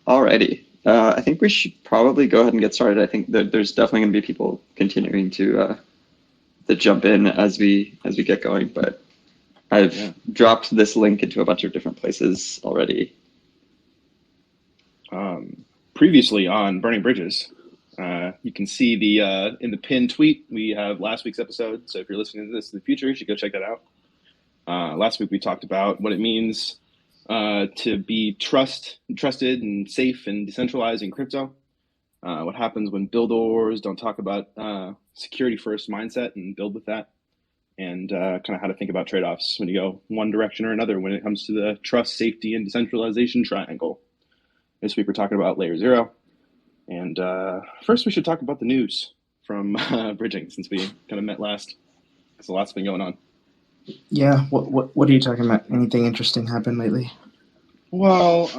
Alrighty. I think we should probably go ahead and get started. I think that there's definitely going to be people continuing to jump in as we get going, but I've dropped this link into a bunch of different places already. Previously on Burning Bridges, you can see the in the pinned tweet, we have last week's episode. So if you're listening to this in the future, you should go check that out. Last week we talked about what it means to be trusted and safe and decentralized in crypto. What happens when builders don't talk about security first mindset and build with that, and kind of how to think about trade-offs when you go one direction or another when it comes to the trust, safety, and decentralization triangle. This week we're talking about LayerZero. And first we should talk about the news from bridging, since we kind of met last. So lots been going on. Yeah, what are you talking about? Anything interesting happened lately? Well,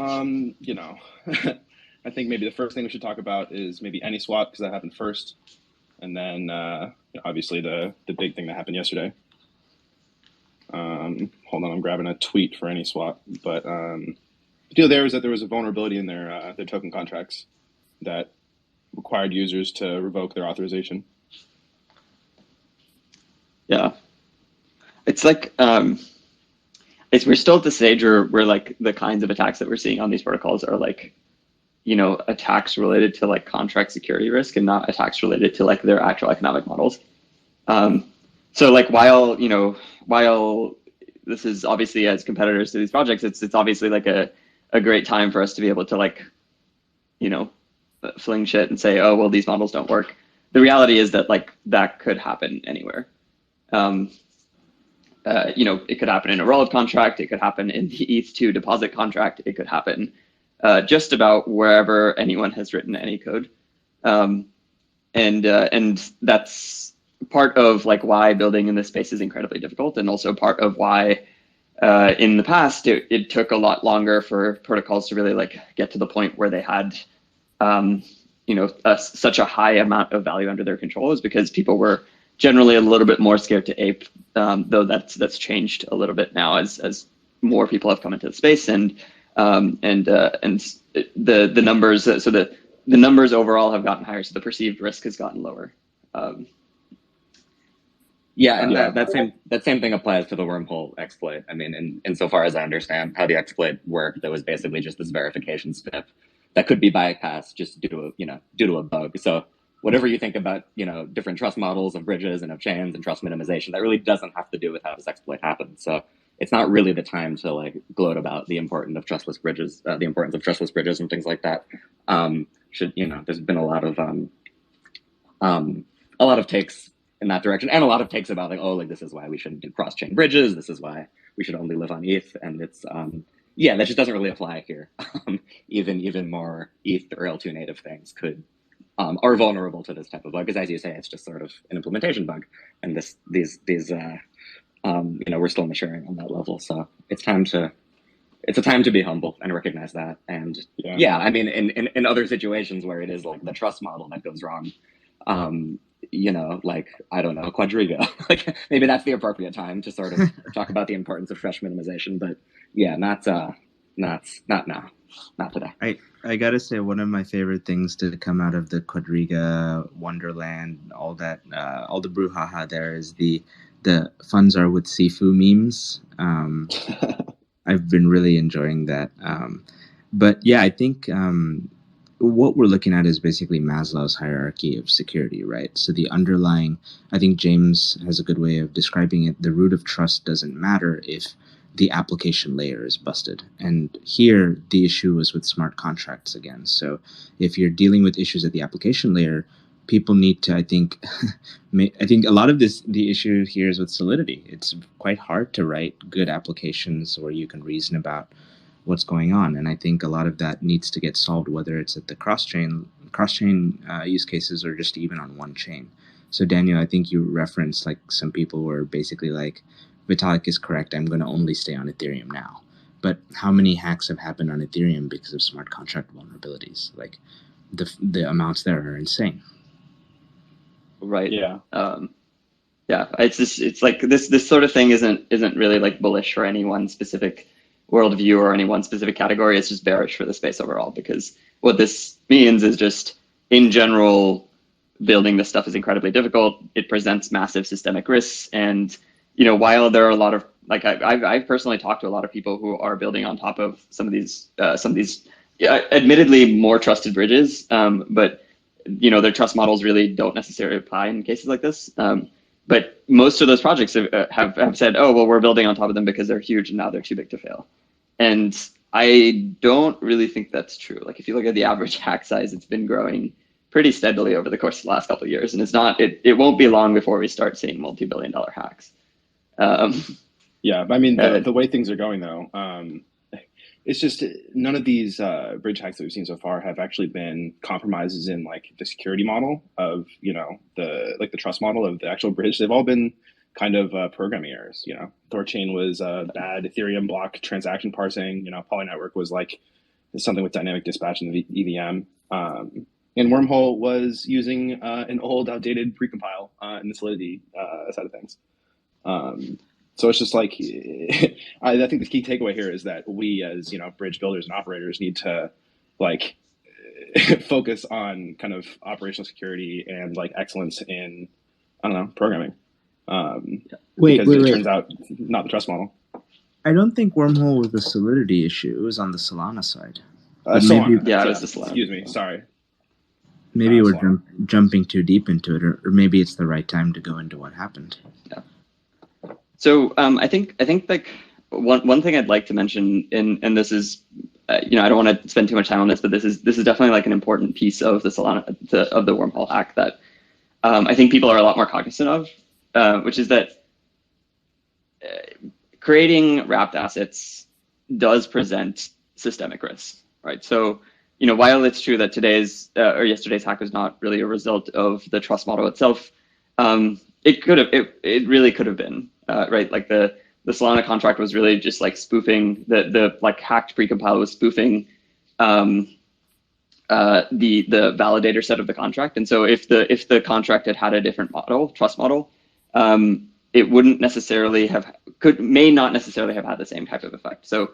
you know, I think maybe the first thing we should talk about is maybe AnySwap, because that happened first. And then obviously the big thing that happened yesterday. Hold on, I'm grabbing a tweet for AnySwap. But the deal there is that there was a vulnerability in their token contracts that required users to revoke their authorization. Yeah. It's like, we're still at the stage where like the kinds of attacks that we're seeing on these protocols are like, you know, attacks related to like contract security risk and not attacks related to like their actual economic models. So like while this is obviously, as competitors to these projects, it's obviously like a great time for us to be able to like, you know, fling shit and say, oh, well, these models don't work. The reality is that like that could happen anywhere. You know, it could happen in a rollup contract. It could happen in the ETH2 deposit contract. It could happen just about wherever anyone has written any code. And that's part of like why building in this space is incredibly difficult, and also part of why in the past it took a lot longer for protocols to really like get to the point where they had you know, such a high amount of value under their control, is because people were generally a little bit more scared to ape, though that's changed a little bit now as more people have come into the space, and the numbers, so the numbers overall have gotten higher, so the perceived risk has gotten lower. Yeah, and that same thing applies to the Wormhole exploit. I mean, insofar as I understand how the exploit worked, there was basically just this verification step that could be bypassed just due to a bug. So whatever you think about, you know, different trust models of bridges and of chains and trust minimization, that really doesn't have to do with how this exploit happened. So it's not really the time to like gloat about the importance of trustless bridges, and things like that. There's been a lot of takes in that direction, and a lot of takes about like, oh, like this is why we shouldn't do cross-chain bridges. This is why we should only live on ETH, and it's yeah, that just doesn't really apply here. Even more ETH or L2 native things are vulnerable to this type of bug, because as you say, it's just sort of an implementation bug, and these we're still maturing on that level. So it's a time to be humble and recognize that. And yeah, I mean, in other situations where it is like the trust model that goes wrong, you know, like, I don't know, Quadriga, like maybe that's the appropriate time to sort of talk about the importance of trust minimization, but yeah, not now, not today. I gotta say, one of my favorite things to come out of the Quadriga Wonderland, all that, all the brouhaha there is the funds are with Sifu memes. I've been really enjoying that. But yeah, I think what we're looking at is basically Maslow's hierarchy of security, right? So the underlying, I think James has a good way of describing it. The root of trust doesn't matter if the application layer is busted. And here the issue was with smart contracts again. So if you're dealing with issues at the application layer, people need to, I think a lot of the issue here is with solidity. It's quite hard to write good applications where you can reason about what's going on. And I think a lot of that needs to get solved, whether it's at the cross-chain use cases or just even on one chain. So Daniel, I think you referenced like some people were basically like, Vitalik is correct, I'm going to only stay on Ethereum now. But how many hacks have happened on Ethereum because of smart contract vulnerabilities? Like the amounts there are insane. Right. Yeah. Yeah. It's like this sort of thing isn't really like bullish for any one specific worldview or any one specific category. It's just bearish for the space overall, because what this means is just, in general, building this stuff is incredibly difficult. It presents massive systemic risks. And, while there are a lot of, like, I've personally talked to a lot of people who are building on top of some of these admittedly more trusted bridges, but their trust models really don't necessarily apply in cases like this. But most of those projects have said, oh, well, we're building on top of them because they're huge and now they're too big to fail. And I don't really think that's true. Like, if you look at the average hack size, it's been growing pretty steadily over the course of the last couple of years. And it won't be long before we start seeing multi-billion-dollar hacks. Yeah, I mean, the way things are going, though, it's just none of these bridge hacks that we've seen so far have actually been compromises in like the security model of, the trust model of the actual bridge. They've all been kind of programming errors. Thorchain was bad Ethereum block transaction parsing. Polynetwork was like something with dynamic dispatch in the EVM. And Wormhole was using an old, outdated precompile in the Solidity side of things. So it's just like, I think the key takeaway here is that we as, bridge builders and operators need to like focus on kind of operational security and like excellence in, programming. Wait. It turns out not the trust model. I don't think Wormhole was the Solidity issue. It was on the Solana side. Yeah, it was the Solana. Excuse me, sorry. Maybe we're jumping too deep into it, or maybe it's the right time to go into what happened. Yeah. So I think like one thing I'd like to mention, and this is, I don't want to spend too much time on this, but this is definitely like an important piece of the Solana of the Wormhole hack that I think people are a lot more cognizant of, which is that creating wrapped assets does present systemic risks, right? So while it's true that today's or yesterday's hack was not really a result of the trust model itself, it really could have been. Right, like the Solana contract was really just like spoofing the like hacked precompile was spoofing the validator set of the contract. And so if the contract had a different trust model, it wouldn't necessarily may not necessarily have had the same type of effect. So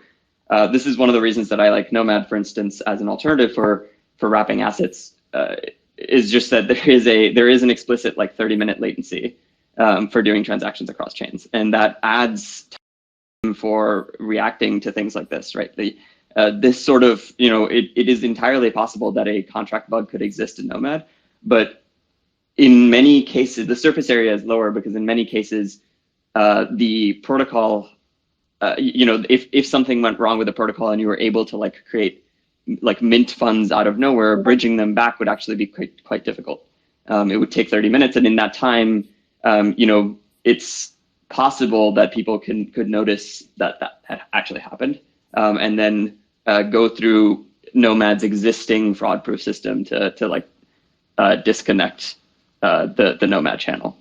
this is one of the reasons that I like Nomad, for instance, as an alternative for wrapping assets, is just that there is an explicit like 30-minute latency for doing transactions across chains, and that adds time for reacting to things like this, right? This sort of, it is entirely possible that a contract bug could exist in Nomad, but in many cases, the surface area is lower because in many cases, the protocol, if something went wrong with the protocol and you were able to like create like mint funds out of nowhere, bridging them back would actually be quite difficult. It would take 30 minutes, and in that time, it's possible that people could notice that had actually happened, and then go through Nomad's existing fraud-proof system to like disconnect the Nomad channel.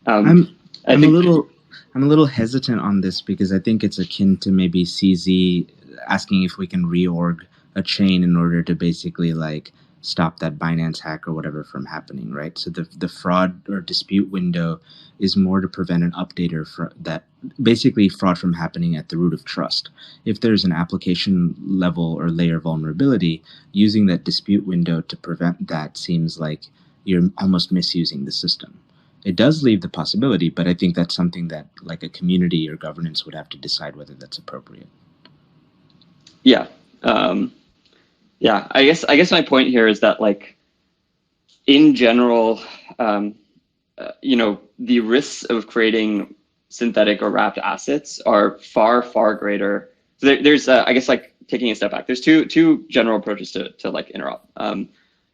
I'm a little hesitant on this because I think it's akin to maybe CZ asking if we can reorg a chain in order to basically like stop that Binance hack or whatever from happening, right? So the fraud or dispute window is more to prevent an updater that basically fraud from happening at the root of trust. If there's an application level or layer vulnerability, using that dispute window to prevent that seems like you're almost misusing the system. It does leave the possibility, but I think that's something that like a community or governance would have to decide whether that's appropriate. Yeah. Yeah, I guess my point here is that like in general, the risks of creating synthetic or wrapped assets are far, far greater. So there's I guess like taking a step back, there's two general approaches to like interop.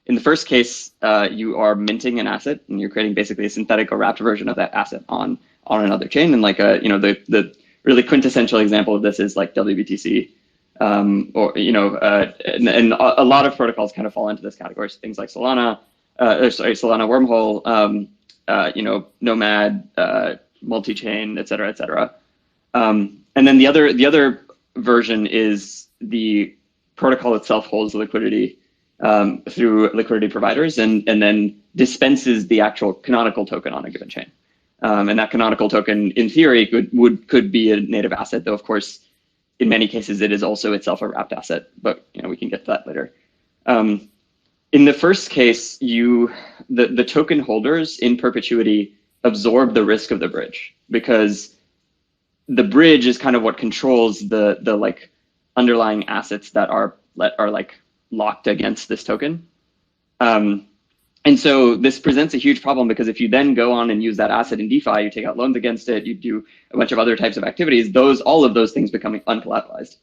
In the first case, you are minting an asset and you're creating basically a synthetic or wrapped version of that asset on another chain. And like the really quintessential example of this is like WBTC. And a lot of protocols kind of fall into this category. So things like Solana Wormhole, Nomad, multi-chain, et cetera, et cetera. And then the other version is the protocol itself holds liquidity through liquidity providers and then dispenses the actual canonical token on a given chain. And that canonical token, in theory, could be a native asset, though of course, in many cases, it is also itself a wrapped asset, but we can get to that later. In the first case, the token holders in perpetuity absorb the risk of the bridge, because the bridge is kind of what controls the like underlying assets that are like locked against this token. And so this presents a huge problem, because if you then go on and use that asset in DeFi, you take out loans against it, you do a bunch of other types of activities, all of those things become uncollateralized.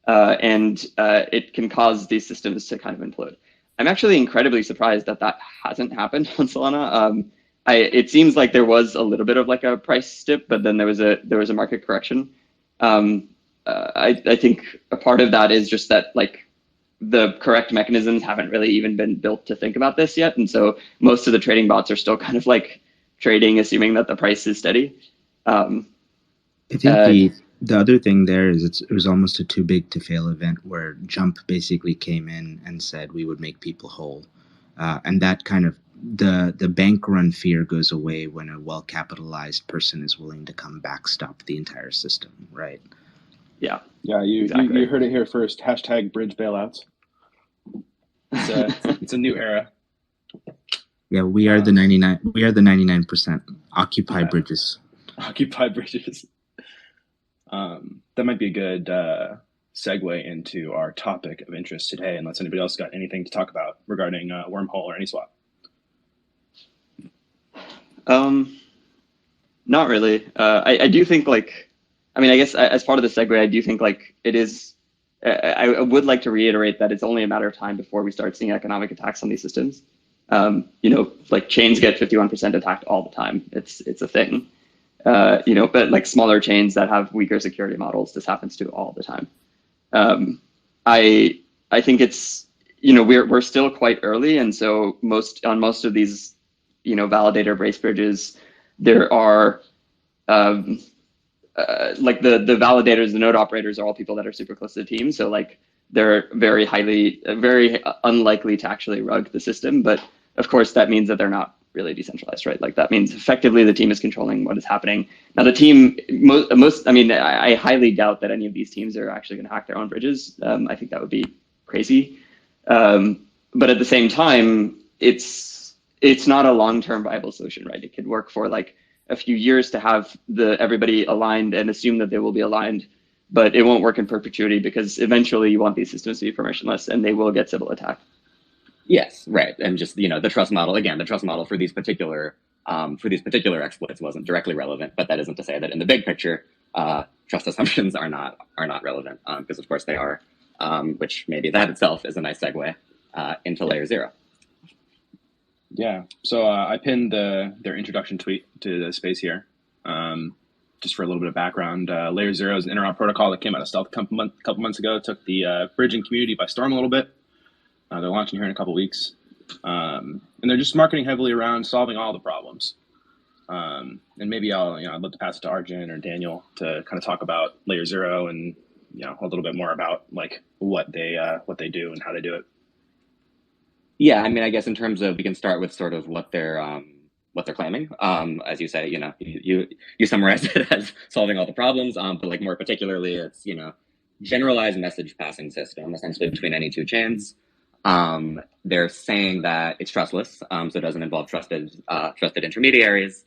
And it can cause these systems to kind of implode. I'm actually incredibly surprised that hasn't happened on Solana. It seems like there was a little bit of like a price dip, but then there was a market correction. I think a part of that is just that like the correct mechanisms haven't really even been built to think about this yet. And so most of the trading bots are still kind of like trading, assuming that the price is steady. I think the other thing there is it was almost a too big to fail event, where Jump basically came in and said we would make people whole. And that kind of, the bank run fear goes away when a well-capitalized person is willing to come backstop the entire system, right? Yeah. Yeah, you heard it here first. # bridge bailouts. It's a new era. Yeah, we are the 99. We are the 99%. Occupy bridges. Occupy bridges. That might be a good segue into our topic of interest today, unless anybody else got anything to talk about regarding Wormhole or AnySwap. Not really. I do think like, I guess as part of the segue, I do think like it is. I would like to reiterate that it's only a matter of time before we start seeing economic attacks on these systems. Like chains get 51% attacked all the time. It's a thing. But like smaller chains that have weaker security models, this happens to all the time. I think it's, we're still quite early, and so most of these, validator brace bridges, there are like the validators, the node operators are all people that are super close to the team. So like they're very unlikely to actually rug the system. But of course, that means that they're not really decentralized, right? Like that means effectively the team is controlling what is happening. Now the team, I highly doubt that any of these teams are actually going to hack their own bridges. I think that would be crazy. But at the same time, it's not a long-term viable solution, right? It could work for like a few years to have everybody aligned and assume that they will be aligned, but it won't work in perpetuity, because eventually you want these systems to be permissionless and they will get Sybil attacked. Yes, right. And just, the trust model for these particular exploits wasn't directly relevant, but that isn't to say that in the big picture, trust assumptions are not relevant, because of course they are, which maybe that itself is a nice segue into LayerZero. Yeah, so I pinned their introduction tweet to the space here, just for a little bit of background. LayerZero is an interop protocol that came out of stealth a couple months ago, took the bridging community by storm a little bit. They're launching here in a couple weeks, and they're just marketing heavily around solving all the problems. And maybe I'd love to pass it to Arjun or Daniel to kind of talk about LayerZero and a little bit more about like what they do and how they do it. Yeah, I guess in terms of, we can start with sort of what they're claiming. As you say, you summarize it as solving all the problems, but like more particularly, it's generalized message passing system essentially between any two chains. They're saying that it's trustless, so it doesn't involve trusted intermediaries,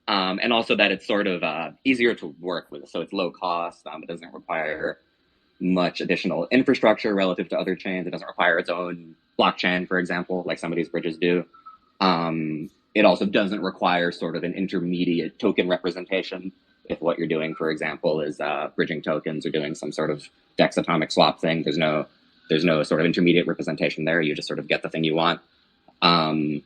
and also that it's sort of easier to work with, so it's low cost. It doesn't require much additional infrastructure relative to other chains. It doesn't require its own blockchain, for example, like some of these bridges do. It also doesn't require sort of an intermediate token representation. If what you're doing, for example, is bridging tokens or doing some sort of DEX atomic swap thing, there's no sort of intermediate representation there. You just sort of get the thing you want. And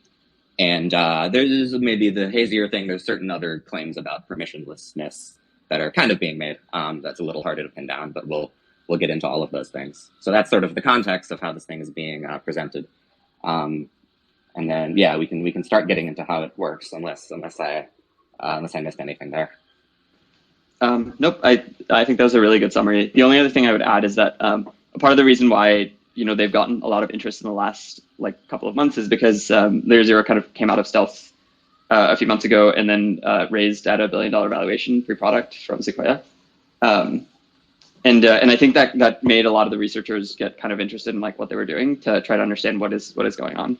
there's maybe the hazier thing. There's certain other claims about permissionlessness that are kind of being made. That's a little harder to pin down, but we'll get into all of those things. So that's sort of the context of how this thing is being presented. And then, yeah, we can start getting into how it works, unless I missed anything there. Nope, I think that was a really good summary. The only other thing I would add is that a part of the reason why they've gotten a lot of interest in the last couple of months is because LayerZero kind of came out of stealth a few months ago and then raised at $1 billion valuation pre-product from Sequoia. I think that made a lot of the researchers get kind of interested in like what they were doing to try to understand what is going on.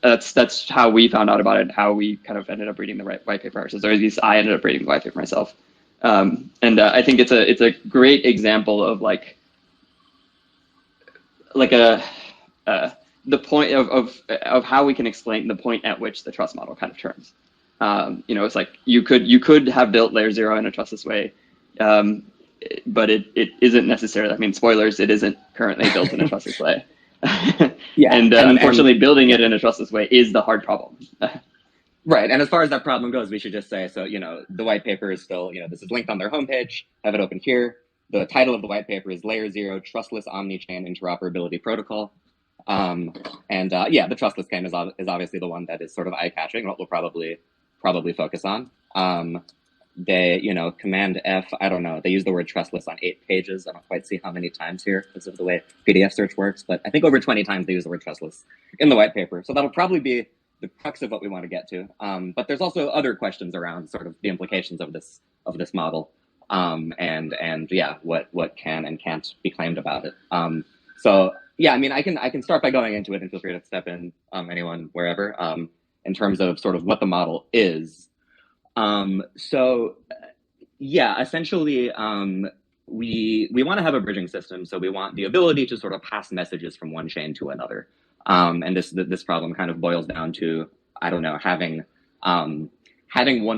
That's how we found out about it, how we kind of ended up reading the white paper ourselves, or at least I ended up reading the white paper myself. I think it's a great example of like the point of how we can explain the point at which the trust model kind of turns. It's like you could have built LayerZero in a trustless way, but it isn't necessarily. I mean, spoilers, it isn't currently built in a trustless way. Yeah, and unfortunately, building it in a trustless way is the hard problem. Right, and as far as that problem goes, we should just say, so, the white paper is still, this is linked on their homepage. I have it open here. The title of the white paper is LayerZero Trustless Omni-Chain Interoperability Protocol. The trustless claim is obviously the one that is sort of eye-catching, what we'll probably focus on. They, Command F, I don't know, they use the word trustless on 8 pages. I don't quite see how many times here because of the way PDF search works, but I think over 20 times they use the word trustless in the white paper. So that'll probably be the crux of what we want to get to. But there's also other questions around sort of the implications of this model, what can and can't be claimed about it. I mean, I can start by going into it, and feel free to step in, anyone, wherever, in terms of sort of what the model is. Essentially, we want to have a bridging system, so we want the ability to sort of pass messages from one chain to another. And this problem kind of boils down to, I don't know, having one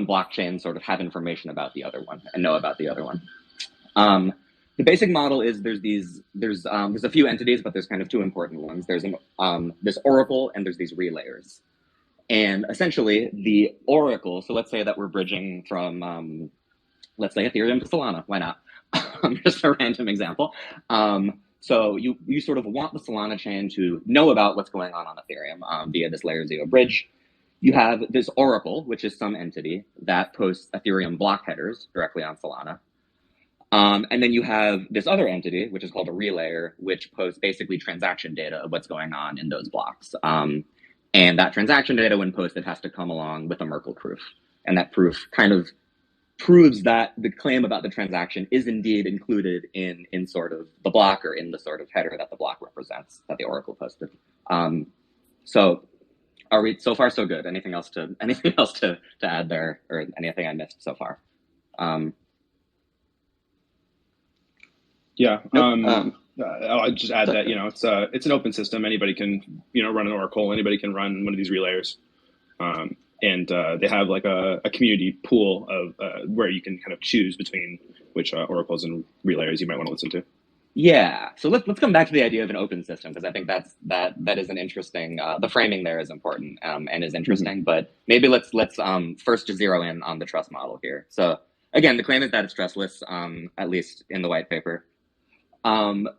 blockchain sort of have information about the other one and know about the other one. The basic model is there's a few entities, but there's kind of 2 important ones. There's this oracle and there's these relayers. And essentially the oracle, so let's say that we're bridging from, let's say Ethereum to Solana, why not? Just a random example. So you sort of want the Solana chain to know about what's going on Ethereum via this LayerZero bridge. You have this oracle, which is some entity that posts Ethereum block headers directly on Solana. And then you have this other entity, which is called a relayer, which posts basically transaction data of what's going on in those blocks. And that transaction data, when posted, has to come along with a Merkle proof. And that proof kind of proves that the claim about the transaction is indeed included in sort of the block, or in the sort of header that the block represents, that the oracle posted. So are we, so far so good? Anything else to add there, or anything I missed so far? I'll just add that, it's an open system. Anybody can, run an oracle. Anybody can run one of these relayers. And they have like a community pool of where you can kind of choose between which oracles and relayers you might want to listen to. Yeah. So let's come back to the idea of an open system, because I think that is an interesting, the framing there is important and is interesting. Mm-hmm. But maybe let's first just zero in on the trust model here. So again, the claim is that it's trustless, at least in the white paper. I mean,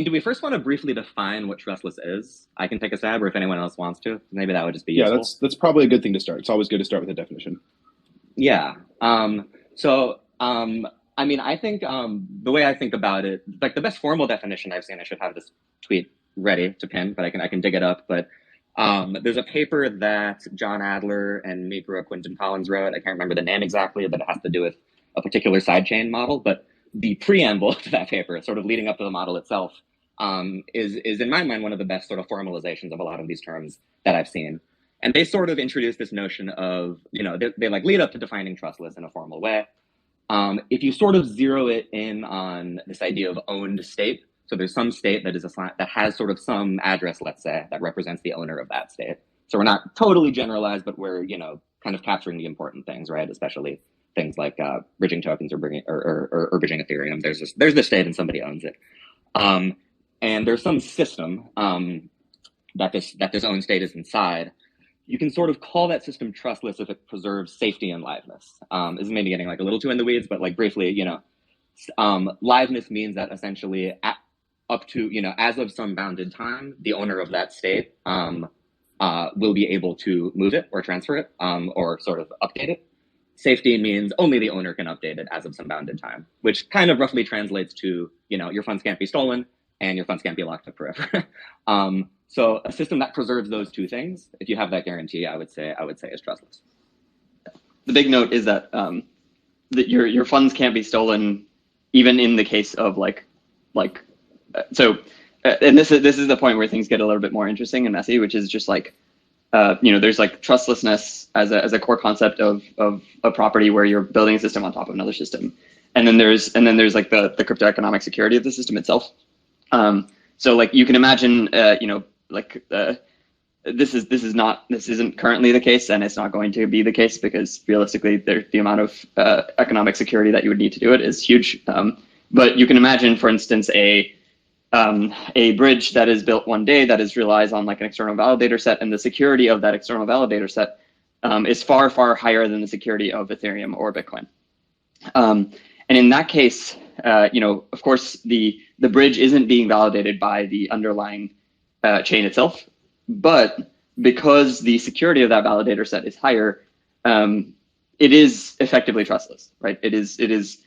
do we first want to briefly define what trustless is? I can take a stab, or if anyone else wants to, maybe that would just be useful. Yeah, that's probably a good thing to start. It's always good to start with a definition. Yeah. I mean, I think the way I think about it, like the best formal definition I've seen, I should have this tweet ready to pin, but I can dig it up. But there's a paper that John Adler and Mikro Quinton Collins wrote. I can't remember the name exactly, but it has to do with a particular sidechain model. But the preamble to that paper, sort of leading up to the model itself, is in my mind one of the best sort of formalizations of a lot of these terms that I've seen. And they sort of introduce this notion of, they like lead up to defining trustless in a formal way. If you sort of zero it in on this idea of owned state, so there's some state that that has sort of some address, let's say, that represents the owner of that state. So we're not totally generalized, but we're, kind of capturing the important things, right? Especially things like bridging tokens or bridging Ethereum. There's this state and somebody owns it. And there's some system that this owned state is inside. You can sort of call that system trustless if it preserves safety and liveness. This is maybe getting like a little too in the weeds, but like briefly, liveness means that essentially up to, as of some bounded time, the owner of that state will be able to move it or transfer it or sort of update it. Safety means only the owner can update it as of some bounded time, which kind of roughly translates to, your funds can't be stolen and your funds can't be locked up forever. So a system that preserves those two things, if you have that guarantee, I would say is trustless. The big note is that your funds can't be stolen, even in the case of and this is the point where things get a little bit more interesting and messy, which is just like, there's like trustlessness as a core concept of a property where you're building a system on top of another system, and then there's like the crypto economic security of the system itself. So like you can imagine, this isn't currently the case, and it's not going to be the case because realistically, the amount of economic security that you would need to do it is huge. But you can imagine, for instance, a bridge that is built one day that relies on like an external validator set, and the security of that external validator set is far, far higher than the security of Ethereum or Bitcoin. And in that case, of course, the bridge isn't being validated by the underlying chain itself, but because the security of that validator set is higher, it is effectively trustless, right? It is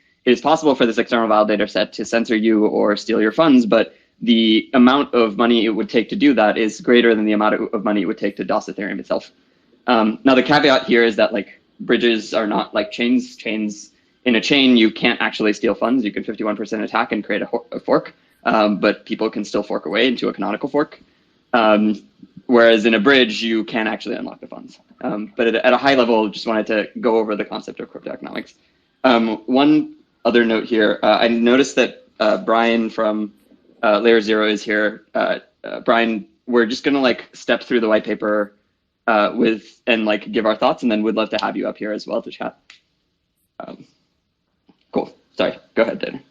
possible for this external validator set to censor you or steal your funds, but the amount of money it would take to do that is greater than the amount of money it would take to DOS Ethereum itself. Now, the caveat here is that like bridges are not like chains. Chains in a chain, you can't actually steal funds. You can 51% attack and create a fork, but people can still fork away into a canonical fork. Whereas in a bridge, you can actually unlock the funds. But at a high level, just wanted to go over the concept of crypto economics. One other note here, I noticed that Brian from LayerZero is here. Brian, we're just gonna like step through the white paper and like give our thoughts, and then we'd love to have you up here as well to chat. Cool. Sorry. Go ahead, Dan.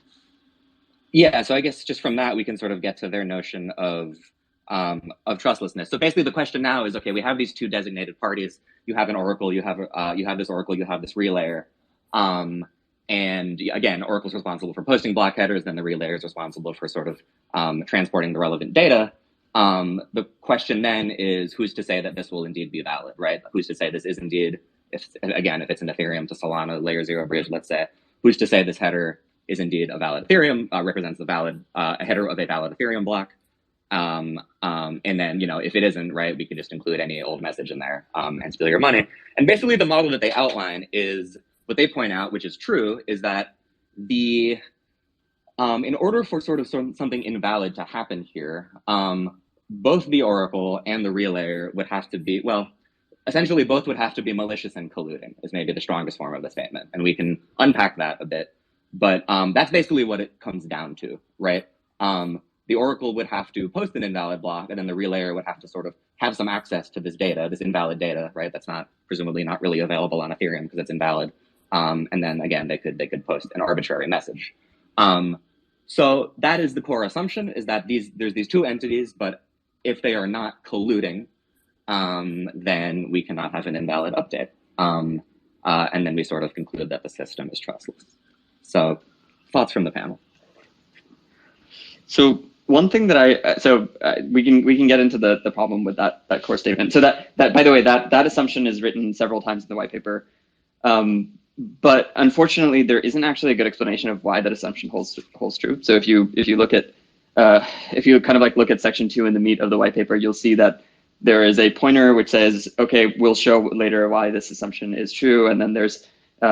Yeah. So I guess just from that we can sort of get to their notion of trustlessness. So basically, the question now is, okay, we have these two designated parties. You have an oracle. You have this oracle. You have this relayer. And again, Oracle's responsible for posting block headers, then the relayer is responsible for sort of transporting the relevant data. The question then is, who's to say that this will indeed be valid, right? Who's to say this is indeed, if it's an Ethereum to Solana LayerZero bridge, let's say, who's to say this header is indeed a valid Ethereum, represents the valid a header of a valid Ethereum block? And then, if it isn't, right, we can just include any old message in there and steal your money. And basically the model that they outline is, what they point out, which is true, is that in order for sort of something invalid to happen here, both the oracle and the relayer would have to be, well, essentially both would have to be malicious and colluding is maybe the strongest form of the statement. And we can unpack that a bit, but that's basically what it comes down to, right? The oracle would have to post an invalid block, and then the relayer would have to sort of have some access to this data, this invalid data, right? That's presumably not really available on Ethereum because it's invalid. And then again, they could post an arbitrary message. So that is the core assumption, is that there's these two entities, but if they are not colluding, then we cannot have an invalid update. And then we sort of conclude that the system is trustless. So thoughts from the panel? So one thing that we can get into the problem with that core statement. So that by the way, that assumption is written several times in the white paper. But unfortunately, there isn't actually a good explanation of why that assumption holds true. So if you look at if you kind of like look at section 2 in the meat of the white paper, you'll see that there is a pointer which says, okay, we'll show later why this assumption is true. And then there's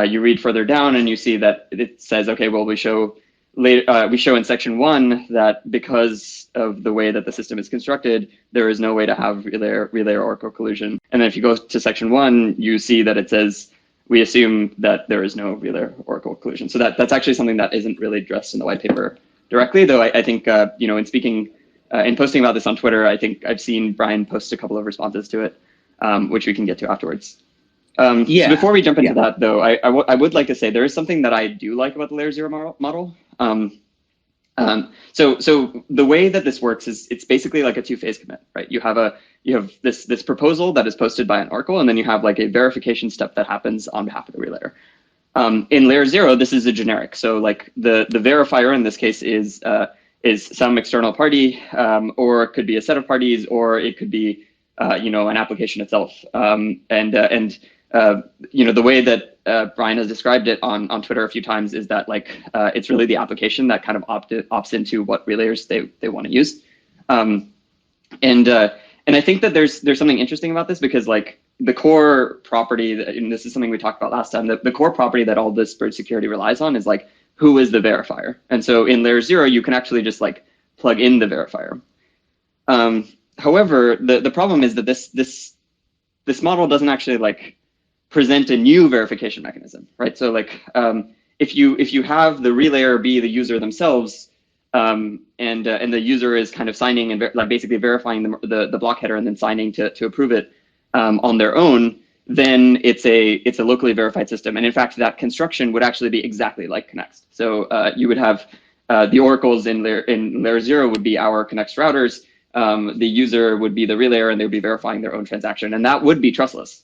you read further down and you see that it says, okay, well, we show later we show in section 1 that because of the way that the system is constructed, there is no way to have relayer oracle collusion. And then if you go to section 1, you see that it says, we assume that there is no relayer oracle collusion. So that's actually something that isn't really addressed in the white paper directly, though I think, in speaking, in posting about this on Twitter, I think I've seen Brian post a couple of responses to it, which we can get to afterwards. So before we jump into that, though, I would like to say there is something that I do like about the LayerZero model. So the way that this works is it's basically like a two-phase commit, right? You have this proposal that is posted by an oracle, and then you have like a verification step that happens on behalf of the relayer. In LayerZero, this is a generic. So like the verifier in this case is some external party, or it could be a set of parties, or it could be an application itself. The way that Brian has described it on Twitter a few times is that like it's really the application that kind of opts into what relayers they want to use. And I think that there's something interesting about this, because like the core property, and this is something we talked about last time, the core property that all this bridge security relies on is like, who is the verifier? And so in LayerZero, you can actually just like plug in the verifier. However, the problem is that this model doesn't actually like present a new verification mechanism, right? So like if you have the relayer be the user themselves, and the user is kind of signing and like basically verifying the block header and then signing to approve it on their own, then it's a locally verified system. And in fact, that construction would actually be exactly like Connext. So you would have the oracles in LayerZero would be our Connext routers. The user would be the relayer, and they would be verifying their own transaction, and that would be trustless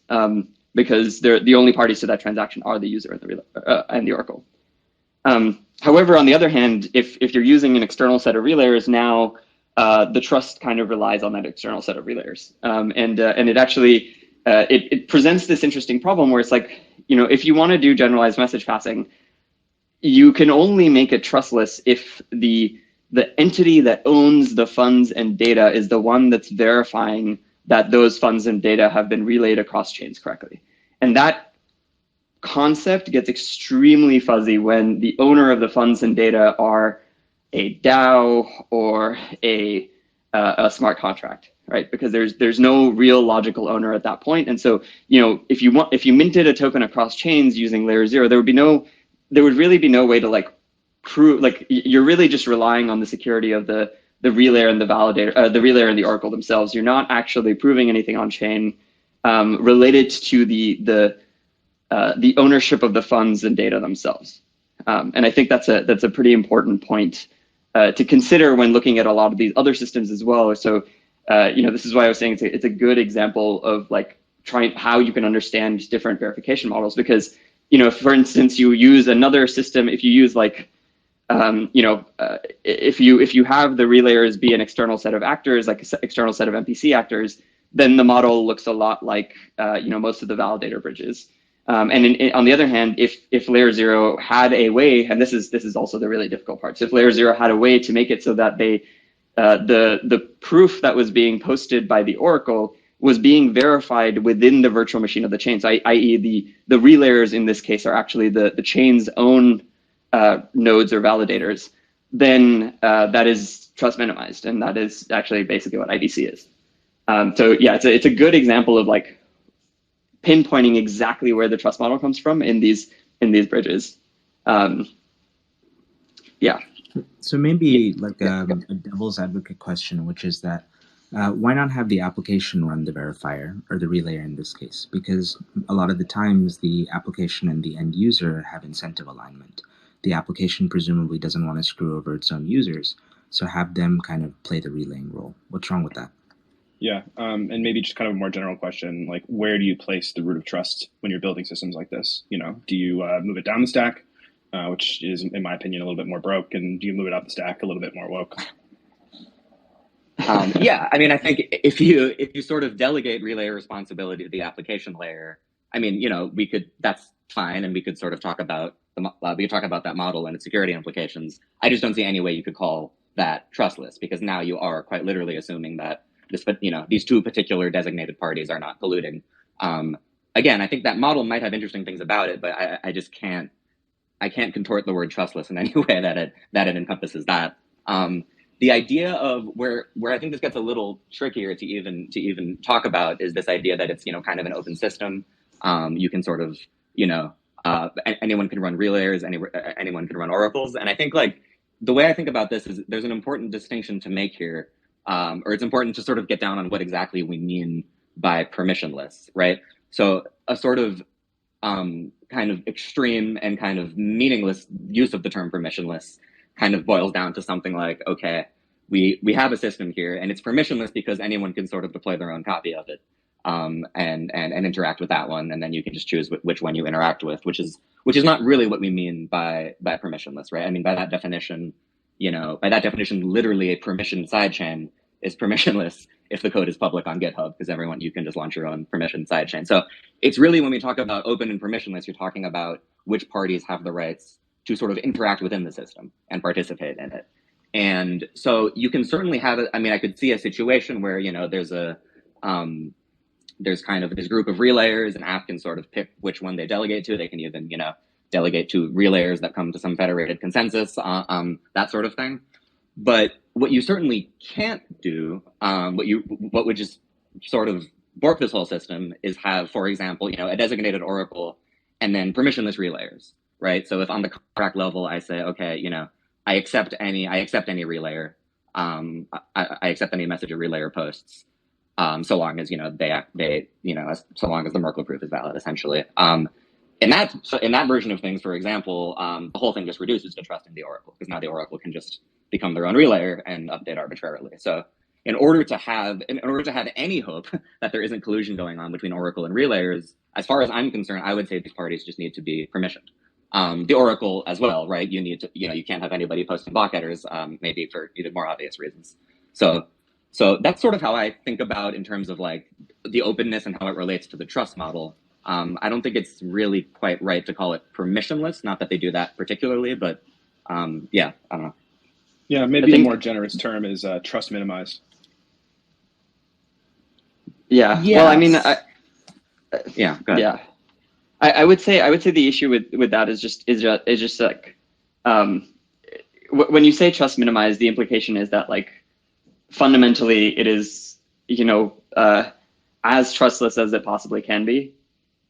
because the only parties to that transaction are the user and the oracle. However, on the other hand, if you're using an external set of relayers, now the trust kind of relies on that external set of relayers, and it actually it presents this interesting problem where it's like, if you want to do generalized message passing, you can only make it trustless if the entity that owns the funds and data is the one that's verifying that those funds and data have been relayed across chains correctly. And that concept gets extremely fuzzy when the owner of the funds and data are a DAO or a smart contract, right? Because there's no real logical owner at that point. And so, if you minted a token across chains using LayerZero, there would really be no way to like prove, like you're really just relying on the security of the relayer and the validator, the relayer and the oracle themselves. You're not actually proving anything on chain related to the ownership of the funds and data themselves. And I think that's a pretty important point to consider when looking at a lot of these other systems as well. So, this is why I was saying it's a good example of like trying how you can understand different verification models, because, if, for instance, you use another system, if you use like, if you have the relayers be an external set of actors, like an external set of MPC actors, then the model looks a lot like, most of the validator bridges. And on the other hand, if LayerZero had a way, and this is also the really difficult part, so if LayerZero had a way to make it so that the proof that was being posted by the oracle was being verified within the virtual machine of the chain, so i.e. the relayers in this case are actually the chain's own nodes or validators, then that is trust minimized, and that is actually basically what IDC is. So yeah, it's a good example of like pinpointing exactly where the trust model comes from in these bridges. Yeah. So maybe like a devil's advocate question, which is that why not have the application run the verifier, or the relayer in this case? Because a lot of the times the application and the end user have incentive alignment. The application presumably doesn't want to screw over its own users, so have them kind of play the relaying role. What's wrong with that? Yeah, and maybe just kind of a more general question, like where do you place the root of trust when you're building systems like this? Do you move it down the stack, which is, in my opinion, a little bit more broke, and do you move it up the stack a little bit more woke? Yeah, I mean, I think if you sort of delegate relay responsibility to the application layer, I mean, that's fine, and we could sort of talk about that model and its security implications. I just don't see any way you could call that trustless, because now you are quite literally assuming that these two particular designated parties are not colluding. Again, I think that model might have interesting things about it, but I just can't contort the word trustless in any way that it encompasses that. The idea of where I think this gets a little trickier to even talk about is this idea that it's kind of an open system. You can sort of anyone can run relayers, anyone can run oracles, and I think like the way I think about this is there's an important distinction to make here, or it's important to sort of get down on what exactly we mean by permissionless, right? So a sort of kind of extreme and kind of meaningless use of the term permissionless kind of boils down to something like, okay, we have a system here and it's permissionless because anyone can sort of deploy their own copy of it, and interact with that one, and then you can just choose which one you interact with, which is not really what we mean by permissionless, right? I mean, by that definition, literally a permissioned sidechain is permissionless if the code is public on GitHub, because you can just launch your own permissioned sidechain. So it's really, when we talk about open and permissionless, you're talking about which parties have the rights to sort of interact within the system and participate in it. And so you can certainly have it. I mean, I could see a situation where, there's a there's kind of this group of relayers, and app can sort of pick which one they delegate to. They can even, delegate to relayers that come to some federated consensus, that sort of thing. But what you certainly can't do, what would just sort of bork this whole system is have, for example, a designated oracle and then permissionless relayers, right? So if on the contract level I say, okay, I accept any relayer, I accept any message or relayer posts, so long as so long as the Merkle proof is valid, essentially. In that version of things, for example, the whole thing just reduces to trusting the oracle, because now the oracle can just become their own relayer and update arbitrarily. So in order to have any hope that there isn't collusion going on between oracle and relayers, as far as I'm concerned, I would say these parties just need to be permissioned. The oracle as well, right? You need to, you can't have anybody posting block headers, maybe for even more obvious reasons. So that's sort of how I think about in terms of like the openness and how it relates to the trust model. I don't think it's really quite right to call it permissionless. Not that they do that particularly, but yeah, I don't know. Yeah, maybe a more generous term is trust minimized. Yeah. Yes. Well, I mean, yeah. Go ahead. Yeah. I would say the issue with that is just like when you say trust minimized, the implication is that like fundamentally it is as trustless as it possibly can be,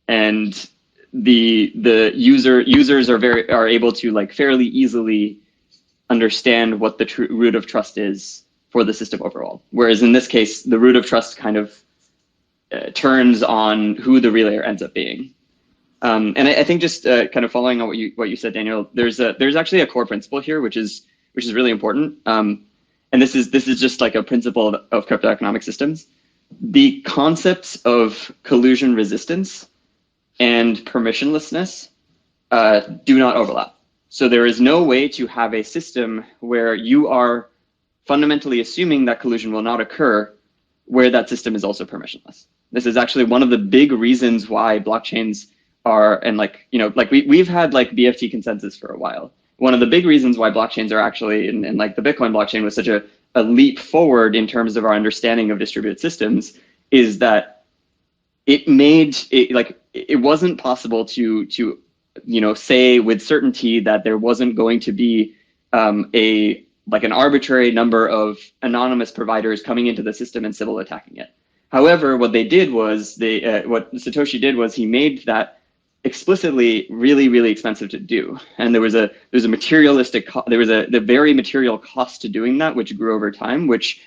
and the users are able to like fairly easily understand what the root of trust is for the system overall. Whereas in this case, the root of trust kind of turns on who the relayer ends up being. And I think just kind of following on what you said, Daniel, there's actually a core principle here, which is really important. And this is just like a principle of cryptoeconomic systems. The concepts of collusion resistance and permissionlessness do not overlap. So there is no way to have a system where you are fundamentally assuming that collusion will not occur, where that system is also permissionless. This is actually one of the big reasons why blockchains are, and like we've had like BFT consensus for a while. One of the big reasons why blockchains are actually, and like the Bitcoin blockchain was such a leap forward in terms of our understanding of distributed systems, is that it made it like it wasn't possible to say with certainty that there wasn't going to be an arbitrary number of anonymous providers coming into the system and Sybil attacking it. However, what they did was what Satoshi did was he made that explicitly really, really expensive to do, and there was a materialistic the very material cost to doing that, which grew over time, which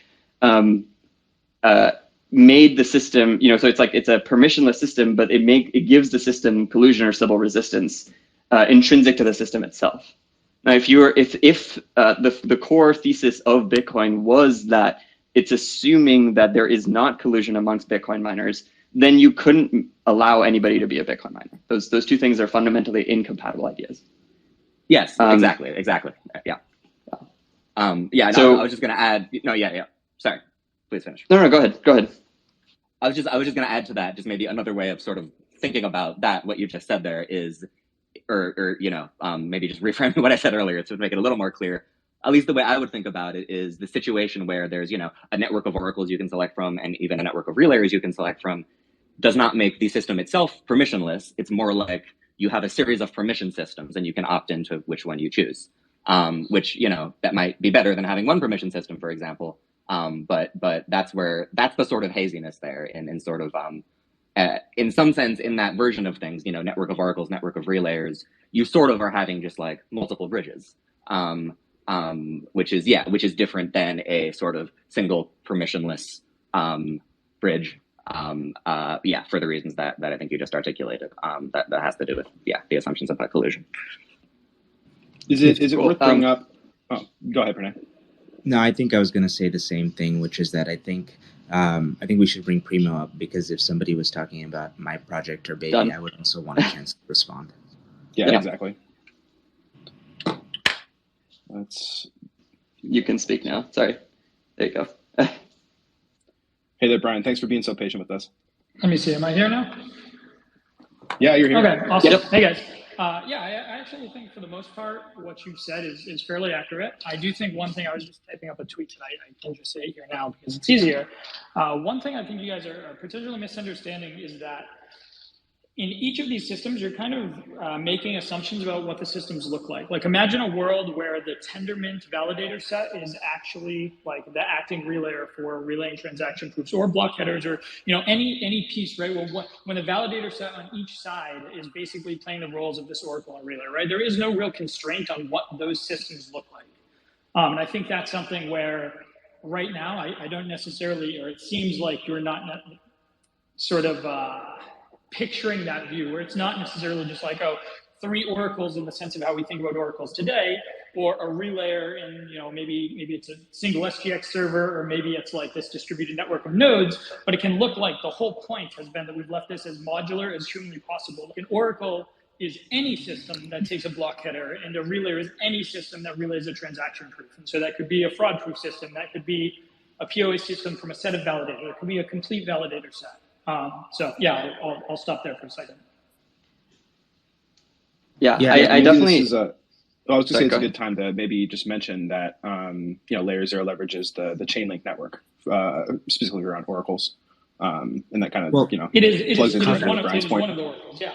made the system, so it's a permissionless system, but it gives the system collusion or Sybil resistance intrinsic to the system itself. Now, if the core thesis of Bitcoin was that it's assuming that there is not collusion amongst Bitcoin miners, then you couldn't allow anybody to be a Bitcoin miner. Those two things are fundamentally incompatible ideas. Yes, exactly. Yeah. Yeah. So I was just going to add. No, yeah. Sorry, please finish. No, go ahead. I was just going to add to that, just maybe another way of sort of thinking about that. What you just said there is, or maybe just reframing what I said earlier to make it a little more clear. At least the way I would think about it is the situation where there's, a network of oracles you can select from, and even a network of relayers you can select from, does not make the system itself permissionless. It's more like you have a series of permission systems and you can opt into which one you choose, which, that might be better than having one permission system, for example. But that's the sort of haziness there in sort of, in some sense, in that version of things, network of oracles, network of relayers, you sort of are having just like multiple bridges. Which is different than a sort of single permissionless bridge. For the reasons that I think you just articulated. That has to do with the assumptions about collusion. Is it worth bringing up? Oh, go ahead, Pranay. No, I think I was going to say the same thing, which is that I think we should bring Primo up, because if somebody was talking about my project or baby, I would also want a chance to respond. Yeah, exactly. You can speak now. Sorry. There you go. Hey there, Brian. Thanks for being so patient with us. Let me see. Am I here now? Yeah, you're here. Okay, awesome. Yep. Hey, guys. Yeah, I actually think for the most part, what you've said is fairly accurate. I do think one thing, I was just typing up a tweet tonight, I can just say it here now because it's easier. One thing I think you guys are particularly misunderstanding is that in each of these systems, you're kind of making assumptions about what the systems look like. Like imagine a world where the Tendermint validator set is actually like the acting relayer for relaying transaction proofs or block headers or any piece, right? Well, when the validator set on each side is basically playing the roles of this oracle and relayer, right? There is no real constraint on what those systems look like. And I think that's something where right now I don't necessarily, or it seems like you're not sort of picturing that view where it's not necessarily just like, oh, 3 oracles in the sense of how we think about oracles today, or a relayer in, maybe it's a single SGX server, or maybe it's like this distributed network of nodes, but it can look like the whole point has been that we've left this as modular as humanly possible. Like an oracle is any system that takes a block header, and a relayer is any system that relays a transaction proof. And so that could be a fraud proof system, that could be a POA system from a set of validators, it could be a complete validator set. So yeah, I'll stop there for a second. Yeah, I definitely. I was just saying it's a good time to maybe just mention that LayerZero leverages the chain link network specifically around oracles, and that kind of it is one of the oracles. Yeah,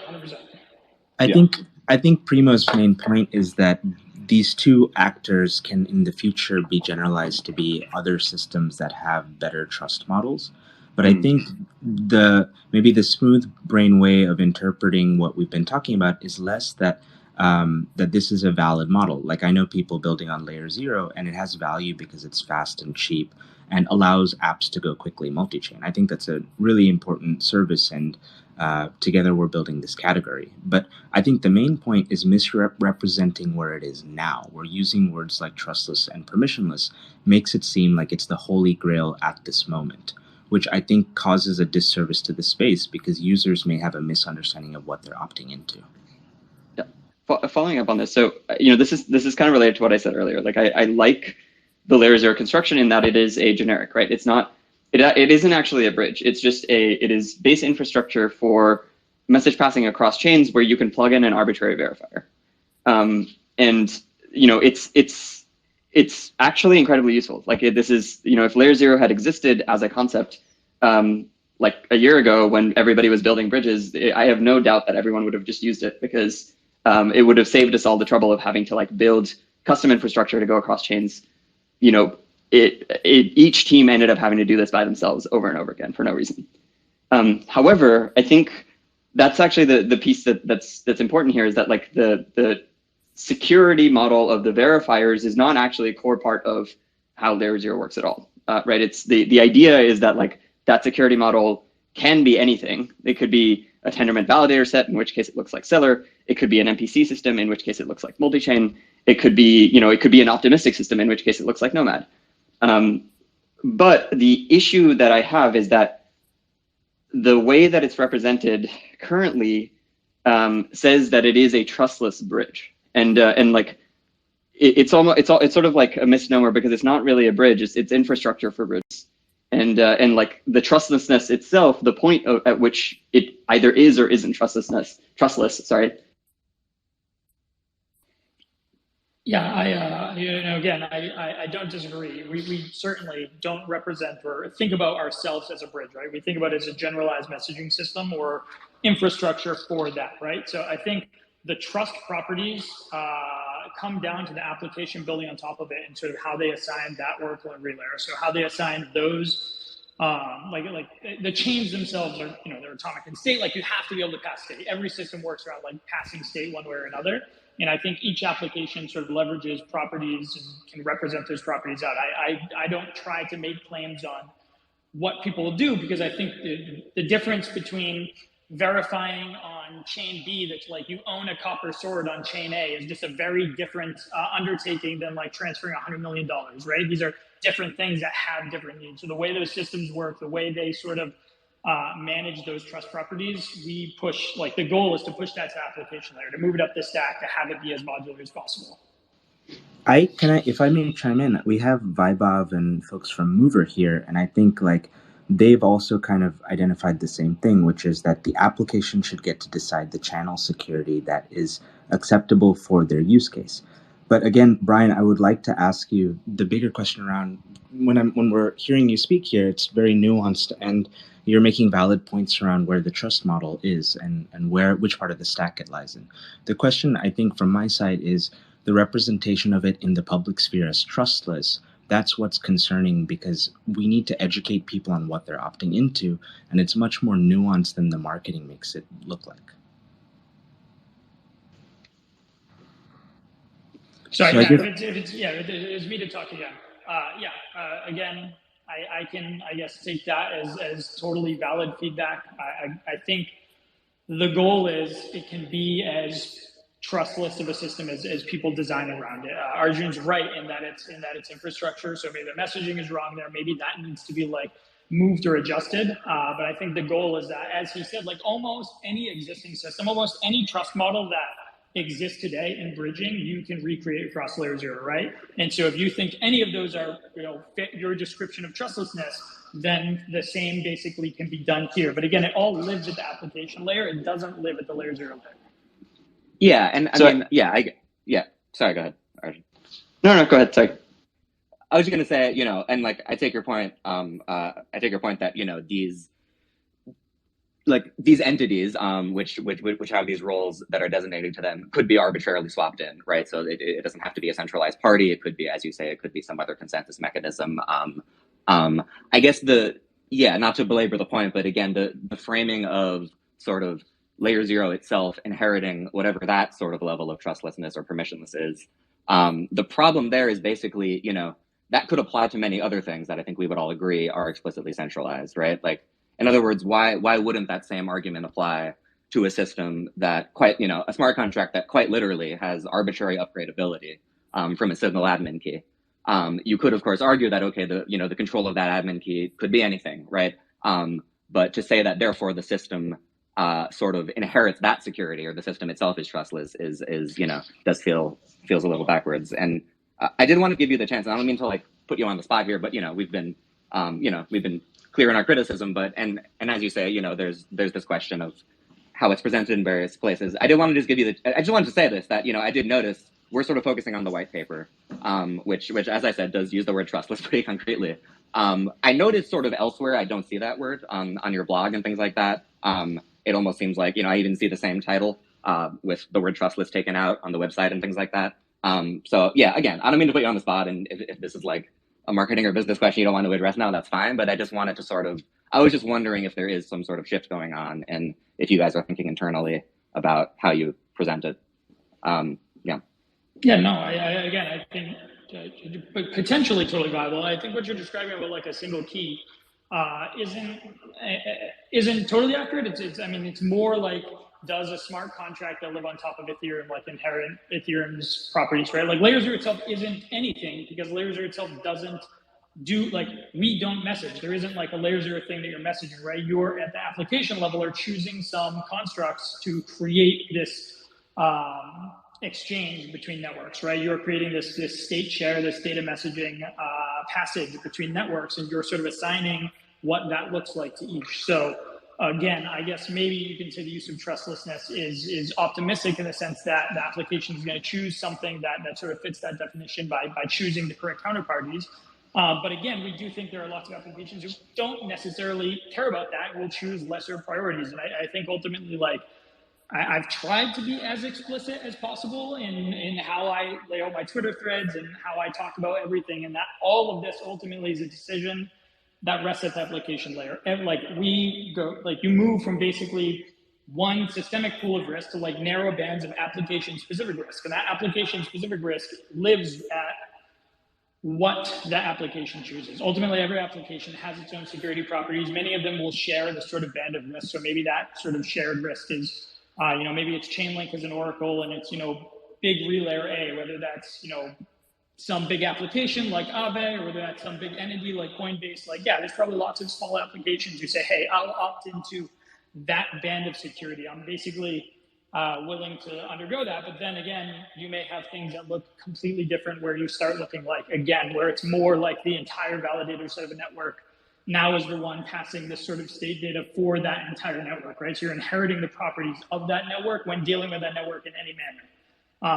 100%. I think Primo's main point is that these two actors can in the future be generalized to be other systems that have better trust models. But I think maybe the smooth brain way of interpreting what we've been talking about is less that that this is a valid model. Like I know people building on LayerZero, and it has value because it's fast and cheap and allows apps to go quickly multi-chain. I think that's a really important service, and together we're building this category. But I think the main point is misrepresenting where it is now. We're using words like trustless and permissionless, makes it seem like it's the holy grail at this moment, which I think causes a disservice to the space because users may have a misunderstanding of what they're opting into. Yeah, following up on this, so this is kind of related to what I said earlier. Like I like the LayerZero construction in that it is a generic, right? It's not, it isn't actually a bridge. It's just it is base infrastructure for message passing across chains where you can plug in an arbitrary verifier, and it's actually incredibly useful. Like this is, if LayerZero had existed as a concept, like a year ago when everybody was building bridges, I have no doubt that everyone would have just used it because it would have saved us all the trouble of having to like build custom infrastructure to go across chains. Each team ended up having to do this by themselves over and over again for no reason. However, I think that's actually the piece that's important here is that like the security model of the verifiers is not actually a core part of how LayerZero works at all, right? It's the idea is that like that security model can be anything. It could be a Tendermint validator set, in which case it looks like Stellar. It could be an MPC system, in which case it looks like multi-chain. It could be, it could be an optimistic system, in which case it looks like Nomad. But the issue that I have is that the way that it's represented currently says that it is a trustless bridge, and like it's sort of like a misnomer because it's not really a bridge. It's infrastructure for bridges, and like the trustlessness itself, the point at which it either is or isn't trustless. Sorry. Yeah, again, I don't disagree. We certainly don't represent or think about ourselves as a bridge, right? We think about it as a generalized messaging system or infrastructure for that, right? So I think the trust properties come down to the application building on top of it and sort of how they assign that oracle and relayer. So how they assign those, like the chains themselves are, they're atomic in state. Like you have to be able to pass state. Every system works around like passing state one way or another. And I think each application sort of leverages properties and can represent those properties out. I don't try to make claims on what people will do because I think the difference between verifying on chain B that's like you own a copper sword on chain A is just a very different undertaking than like transferring $100 million, right? These are different things that have different needs. So the way those systems work, the way they sort of manage those trust properties, we push, like the goal is to push that to application layer, to move it up the stack, to have it be as modular as possible. If I may chime in, we have Vaibhav and folks from Mover here, and I think like they've also kind of identified the same thing, which is that the application should get to decide the channel security that is acceptable for their use case. But again, Brian, I would like to ask you the bigger question around when we're hearing you speak here, it's very nuanced, and you're making valid points around where the trust model is and which part of the stack it lies in. The question I think from my side is the representation of it in the public sphere as trustless. That's what's concerning, because we need to educate people on what they're opting into, and it's much more nuanced than the marketing makes it look like. Sorry, so it's me to talk again. Again, I can, I guess, take that as totally valid feedback. I think the goal is it can be as trustless of a system as people design around it. Arjun's right in that it's infrastructure. So maybe the messaging is wrong there. Maybe that needs to be like moved or adjusted. But I think the goal is that, as he said, like almost any existing system, almost any trust model that exists today in bridging, you can recreate across LayerZero, right? And so if you think any of those are, fit your description of trustlessness, then the same basically can be done here. But again, it all lives at the application layer. It doesn't live at the LayerZero layer. Yeah, and sorry, go ahead, Arjun. No, go ahead, sorry. I was just going to say, and like, I take your point that, these entities, which have these roles that are designated to them, could be arbitrarily swapped in, right? So it doesn't have to be a centralized party. It could be, as you say, it could be some other consensus mechanism. I guess not to belabor the point, but again, the framing of sort of LayerZero itself inheriting whatever that sort of level of trustlessness or permissionless is. The problem there is basically, that could apply to many other things that I think we would all agree are explicitly centralized, right? Like, in other words, why wouldn't that same argument apply to a system that a smart contract that quite literally has arbitrary upgradability from a signal admin key? You could, of course, argue that, okay, the control of that admin key could be anything, right? But to say that therefore the system sort of inherits that security, or the system itself is trustless, does feels a little backwards. And I did want to give you the chance, and I don't mean to like put you on the spot here, but we've been clear in our criticism, but and as you say, there's this question of how it's presented in various places. I just wanted to say this, that I did notice we're sort of focusing on the white paper, which as I said does use the word trustless pretty concretely. I noticed sort of elsewhere I don't see that word on your blog and things like that. It almost seems like I even see the same title with the word trustless taken out on the website and things like that. So yeah, again, I don't mean to put you on the spot, and if this is like a marketing or business question you don't want to address now, that's fine. But I just wanted to I was just wondering if there is some sort of shift going on, and if you guys are thinking internally about how you present it. I think potentially totally viable. I think what you're describing about like a single key isn't totally accurate. It's more like, does a smart contract that live on top of Ethereum like inherit Ethereum's properties, right? Like LayerZero itself isn't anything, because LayerZero itself doesn't do, like, we don't message. There isn't like a LayerZero thing that you're messaging, right? You're at the application level are choosing some constructs to create this exchange between networks, right? You're creating this state share, this data messaging passage between networks, and you're sort of assigning what that looks like to each. So again, I guess maybe you can say the use of trustlessness is optimistic in the sense that the application is going to choose something that sort of fits that definition by choosing the correct counterparties. But again, we do think there are lots of applications who don't necessarily care about that, will choose lesser priorities. And I think ultimately, like, I've tried to be as explicit as possible in how I lay out my Twitter threads and how I talk about everything, and that all of this ultimately is a decision that rests at the application layer. And like you move from basically one systemic pool of risk to like narrow bands of application specific risk, and that application specific risk lives at what the application chooses. Ultimately, every application has its own security properties. Many of them will share this sort of band of risk. So maybe that sort of shared risk is, maybe it's Chainlink as an Oracle, and it's, big relayer A, whether that's, some big application like Aave, or whether that's some big entity like Coinbase. Like, yeah, there's probably lots of small applications who say, hey, I'll opt into that band of security. I'm basically willing to undergo that. But then again, you may have things that look completely different, where you start looking like, again, where it's more like the entire validator set of a network now is the one passing this sort of state data for that entire network, right? So you're inheriting the properties of that network when dealing with that network in any manner.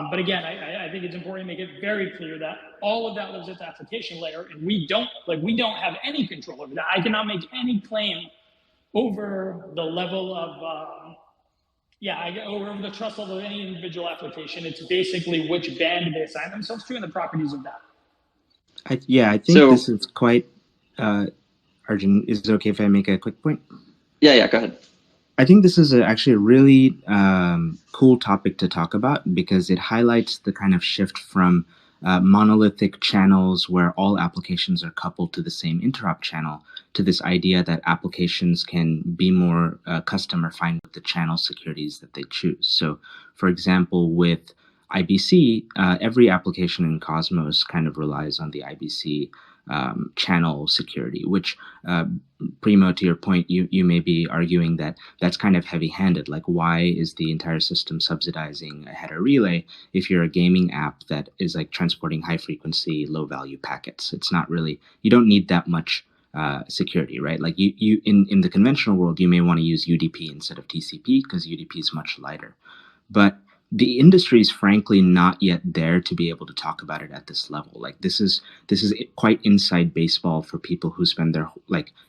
But again, I think it's important to make it very clear that all of that lives at the application layer, and we don't have any control over that. I cannot make any claim over the level of, over the trust level of any individual application. It's basically which band they assign themselves to and the properties of that. I think this is quite, Arjun, is it okay if I make a quick point? Yeah, go ahead. I think this is actually a really cool topic to talk about because it highlights the kind of shift from monolithic channels where all applications are coupled to the same interop channel to this idea that applications can be more custom or fine with the channel securities that they choose. So, for example, with IBC, every application in Cosmos kind of relies on the IBC channel security, which, Primo, to your point, you may be arguing that that's kind of heavy-handed. Like, why is the entire system subsidizing a header relay if you're a gaming app that is like transporting high-frequency, low-value packets? It's not really, you don't need that much security, right? Like you in the conventional world, you may want to use UDP instead of TCP because UDP is much lighter. But the industry is frankly not yet there to be able to talk about it at this level. Like this is quite inside baseball for people who spend their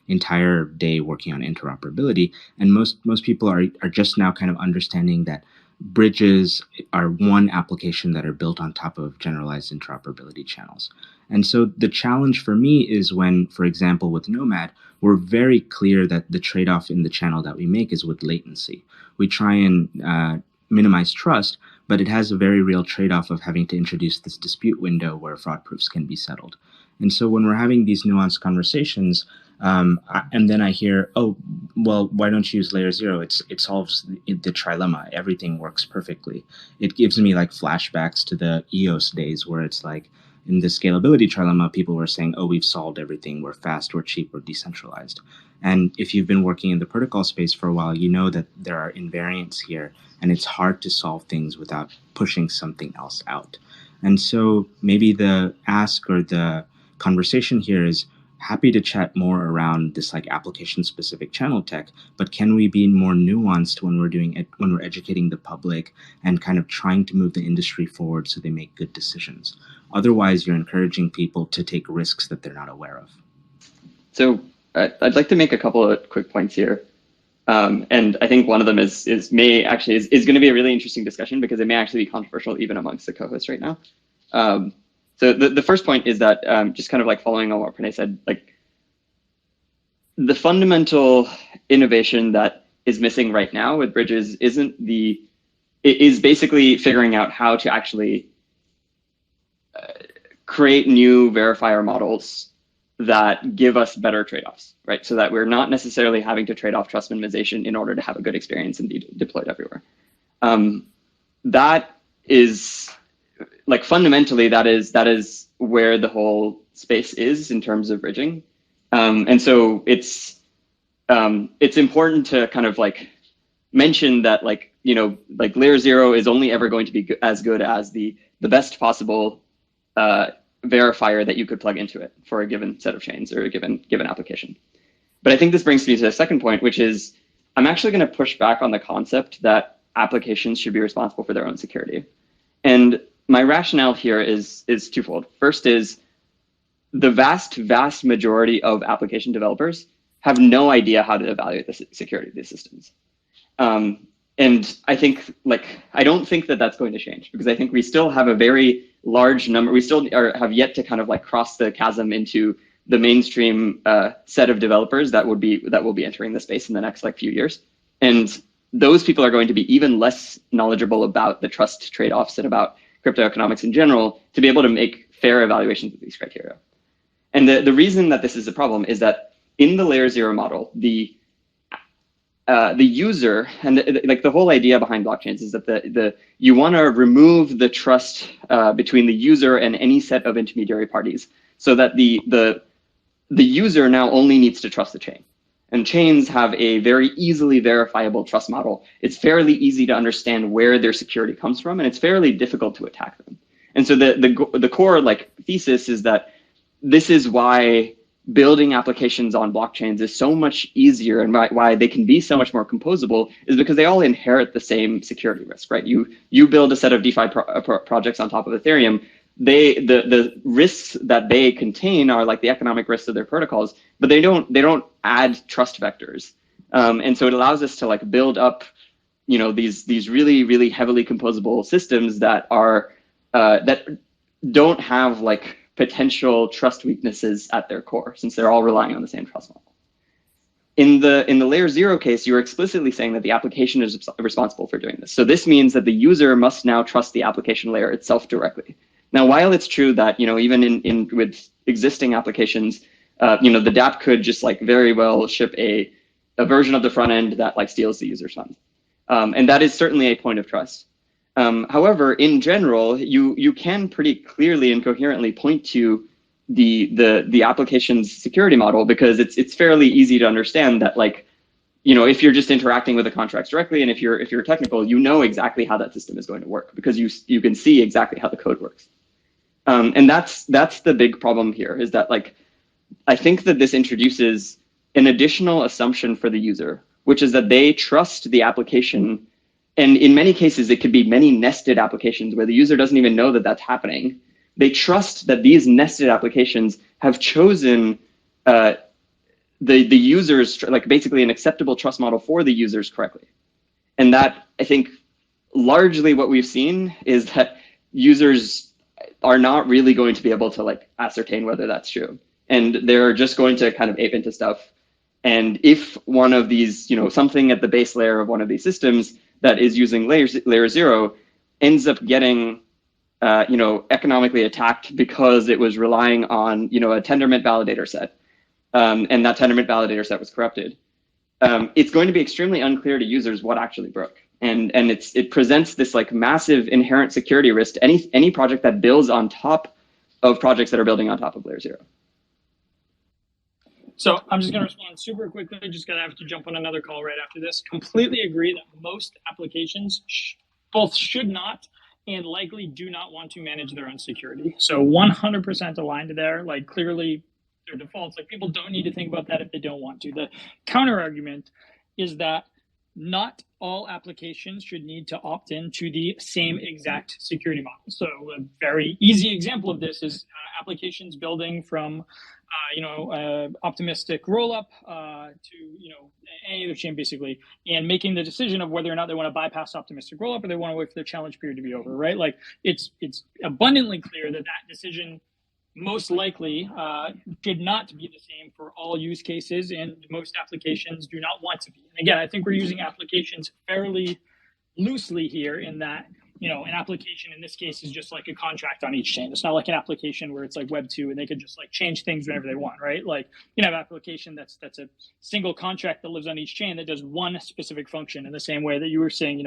entire day working on interoperability. And most people are just now kind of understanding that bridges are one application that are built on top of generalized interoperability channels. And so the challenge for me is when, for example, with Nomad, we're very clear that the trade-off in the channel that we make is with latency. We try and minimize trust, but it has a very real trade-off of having to introduce this dispute window where fraud proofs can be settled. And so when we're having these nuanced conversations, and then I hear, oh, well, why don't you use LayerZero? It solves the trilemma. Everything works perfectly. It gives me like flashbacks to the EOS days where it's like, in the scalability trilemma, people were saying, oh, we've solved everything. We're fast, we're cheap, we're decentralized. And if you've been working in the protocol space for a while, you know that there are invariants here, and it's hard to solve things without pushing something else out. And so maybe the ask or the conversation here is happy to chat more around this like application-specific channel tech, but can we be more nuanced when we're doing it, when we're educating the public and kind of trying to move the industry forward so they make good decisions? Otherwise, you're encouraging people to take risks that they're not aware of. So I'd like to make a couple of quick points here. And I think one of them is going to be a really interesting discussion because it may actually be controversial even amongst the co-hosts right now. So the first point is that just kind of like following on what Pranay said, like the fundamental innovation that is missing right now with bridges is basically figuring out how to actually create new verifier models that give us better trade-offs, right? So that we're not necessarily having to trade off trust minimization in order to have a good experience and be deployed everywhere. That is like fundamentally that is where the whole space is in terms of bridging. And so it's important to kind of like mention that like LayerZero is only ever going to be as good as the best possible verifier that you could plug into it for a given set of chains or a given application. But I think this brings me to the second point, which is I'm actually going to push back on the concept that applications should be responsible for their own security. And my rationale here is twofold. First is the vast majority of application developers have no idea how to evaluate the security of these systems. And I think I don't think that that's going to change because I think we still have a very large number. We still have yet to kind of like cross the chasm into the mainstream set of developers that will be entering the space in the next few years. And those people are going to be even less knowledgeable about the trust trade-offs and about crypto economics in general to be able to make fair evaluations of these criteria. And the reason that this is a problem is that in the LayerZero model, the user and the whole idea behind blockchains is that you want to remove the trust between the user and any set of intermediary parties, so that the user now only needs to trust the chain. And chains have a very easily verifiable trust model. It's fairly easy to understand where their security comes from, and it's fairly difficult to attack them. And so the core thesis is that this is why building applications on blockchains is so much easier, and why they can be so much more composable is because they all inherit the same security risk, right? You build a set of DeFi projects on top of Ethereum. The risks that they contain are like the economic risks of their protocols, but they don't add trust vectors, and so it allows us to like build up, these really heavily composable systems that are that don't have like potential trust weaknesses at their core, since they're all relying on the same trust model. In the LayerZero case, you're explicitly saying that the application is responsible for doing this. So this means that the user must now trust the application layer itself directly. Now, while it's true that even in with existing applications, the dApp could just like very well ship a version of the front end that like steals the user's funds, and that is certainly a point of trust. However, in general, you can pretty clearly and coherently point to the application's security model, because it's fairly easy to understand that, like, if you're just interacting with the contracts directly, and if you're technical, you know exactly how that system is going to work, because you can see exactly how the code works. And that's the big problem here, is that, like, I think that this introduces an additional assumption for the user, which is that they trust the application. And in many cases, it could be many nested applications where the user doesn't even know that that's happening. They trust that these nested applications have chosen the users, like basically an acceptable trust model for the users correctly. And that, I think, largely what we've seen is that users are not really going to be able to like ascertain whether that's true. And they're just going to kind of ape into stuff. And if one of these, something at the base layer of one of these systems that is using LayerZero ends up getting, economically attacked because it was relying on, a Tendermint validator set, and that Tendermint validator set was corrupted. It's going to be extremely unclear to users what actually broke, and it presents this like massive inherent security risk to any project that builds on top of projects that are building on top of LayerZero. So I'm just going to respond super quickly. Just going to have to jump on another call right after this. Completely agree that most applications both should not and likely do not want to manage their own security. So 100% aligned there. Like, clearly their defaults. Like, people don't need to think about that if they don't want to. The counter argument is that not all applications should need to opt in to the same exact security model. So a very easy example of this is applications building from optimistic rollup to any other chain, basically, and making the decision of whether or not they want to bypass optimistic rollup or they want to wait for their challenge period to be over, right? Like, it's abundantly clear that decision most likely should not be the same for all use cases, and most applications do not want to be. And again, I think we're using applications fairly loosely here, in that an application in this case is just like a contract on each chain. It's not like an application where it's like Web 2 and they could just like change things whenever they want, right? Like, have an application that's a single contract that lives on each chain that does one specific function, in the same way that you were saying,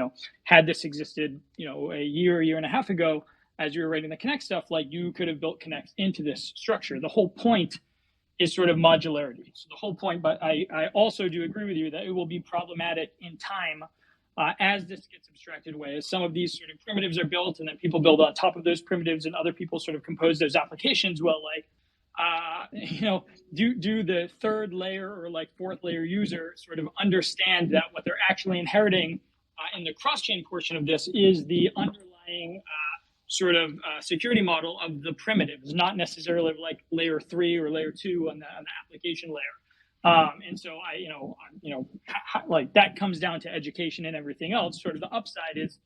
had this existed, a year and a half ago, as you were writing the Connect stuff, like, you could have built Connect into this structure. The whole point is sort of modularity. So the whole point, but I also do agree with you that it will be problematic in time as this gets abstracted away, as some of these sort of primitives are built, and then people build on top of those primitives, and other people sort of compose those applications. Well, like, do the third layer or like fourth layer user sort of understand that what they're actually inheriting in the cross-chain portion of this is the underlying sort of security model of the primitives, not necessarily like layer 3 or layer 2 on the application layer. And so like, that comes down to education and everything else. Sort of the upside is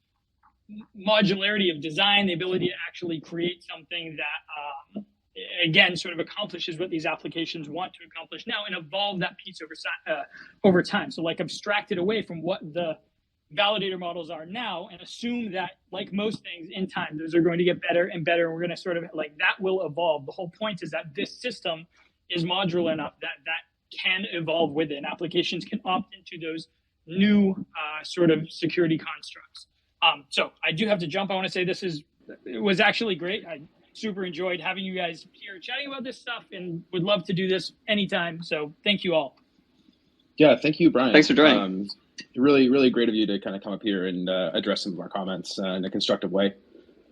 modularity of design, the ability to actually create something that, again, sort of accomplishes what these applications want to accomplish now, and evolve that piece over time. So, like, abstract it away from what the validator models are now, and assume that, like most things, in time, those are going to get better and better. And we're going to sort of, like, that will evolve. The whole point is that this system is modular enough that can evolve with it, and applications can opt into those new sort of security constructs. So I do have to jump. I want to say it was actually great. I super enjoyed having you guys here chatting about this stuff, and would love to do this anytime. So thank you all. Yeah, thank you, Brian. Thanks for joining. Really, really great of you to kind of come up here and address some of our comments in a constructive way.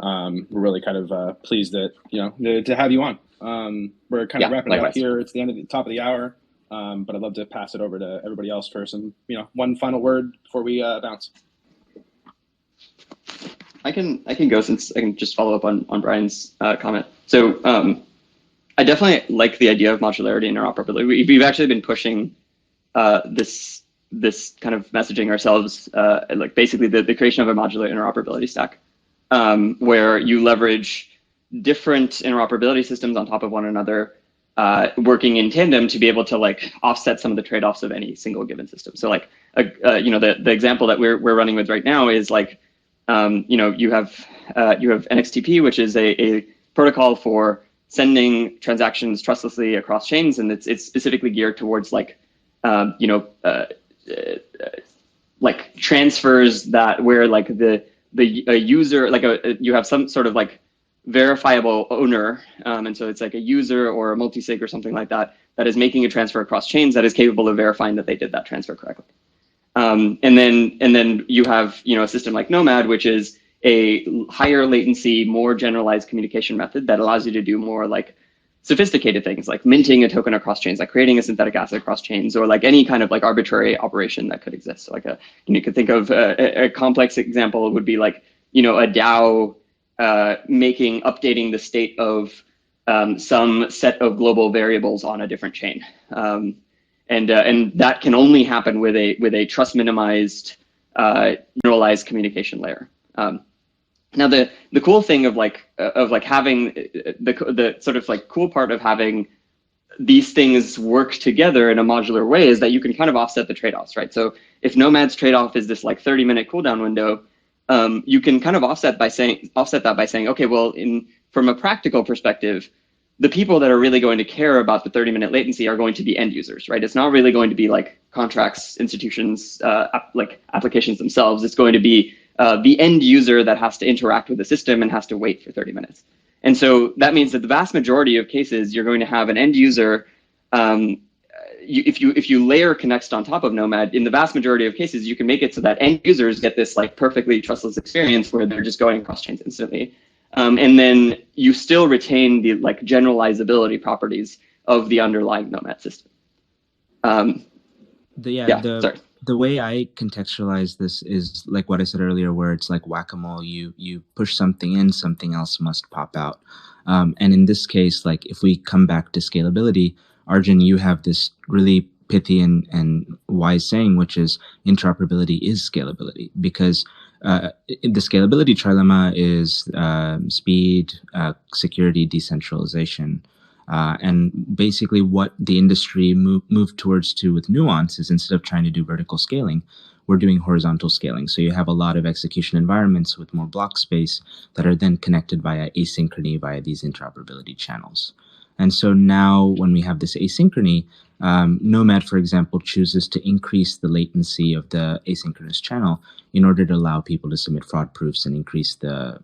We're really kind of pleased that, to have you on. We're kind of wrapping it up likewise. here. It's the top of the hour, but I'd love to pass it over to everybody else for some, one final word before we bounce. I can go, since I can just follow up on Brian's comment. So I definitely like the idea of modularity and interoperability. We've actually been pushing this kind of messaging ourselves, like basically the creation of a modular interoperability stack, where you leverage different interoperability systems on top of one another, working in tandem to be able to like offset some of the trade-offs of any single given system. So like, the example that we're running with right now is like, you have NXTP, which is a protocol for sending transactions trustlessly across chains, and it's specifically geared towards like, like transfers that where like a user, like you have some sort of like verifiable owner, and so it's like a user or a multisig or something like that that is making a transfer across chains that is capable of verifying that they did that transfer correctly. And then you have a system like Nomad, which is a higher latency, more generalized communication method that allows you to do more like sophisticated things, like minting a token across chains, like creating a synthetic asset across chains, or like any kind of like arbitrary operation that could exist. So like you could think of a complex example would be like a DAO updating the state of some set of global variables on a different chain. And that can only happen with a trust minimized generalized communication layer. Now the cool thing of having the sort of like cool part of having these things work together in a modular way is that you can kind of offset the trade-offs, right? So if Nomad's trade-off is this like 30-minute cooldown window, you can kind of offset that by saying, okay, well, from a practical perspective, the people that are really going to care about the 30-minute latency are going to be end users, right? It's not really going to be like contracts, institutions, like applications themselves. It's going to be the end user that has to interact with the system and has to wait for 30 minutes. And so that means that the vast majority of cases, you're going to have an end user. If you layer Connext on top of Nomad, in the vast majority of cases, you can make it so that end users get this like perfectly trustless experience where they're just going across chains instantly. And then you still retain the like generalizability properties of the underlying Nomad system. The way I contextualize this is like what I said earlier, where it's like whack-a-mole. You push something in, something else must pop out. And in this case, like if we come back to scalability, Arjun, you have this really pithy and wise saying, which is interoperability is scalability, because the scalability trilemma is speed, security, decentralization. And basically what the industry moved towards with Nuance is, instead of trying to do vertical scaling, we're doing horizontal scaling. So you have a lot of execution environments with more block space that are then connected via asynchrony via these interoperability channels. And so now when we have this asynchrony, Nomad, for example, chooses to increase the latency of the asynchronous channel in order to allow people to submit fraud proofs and increase the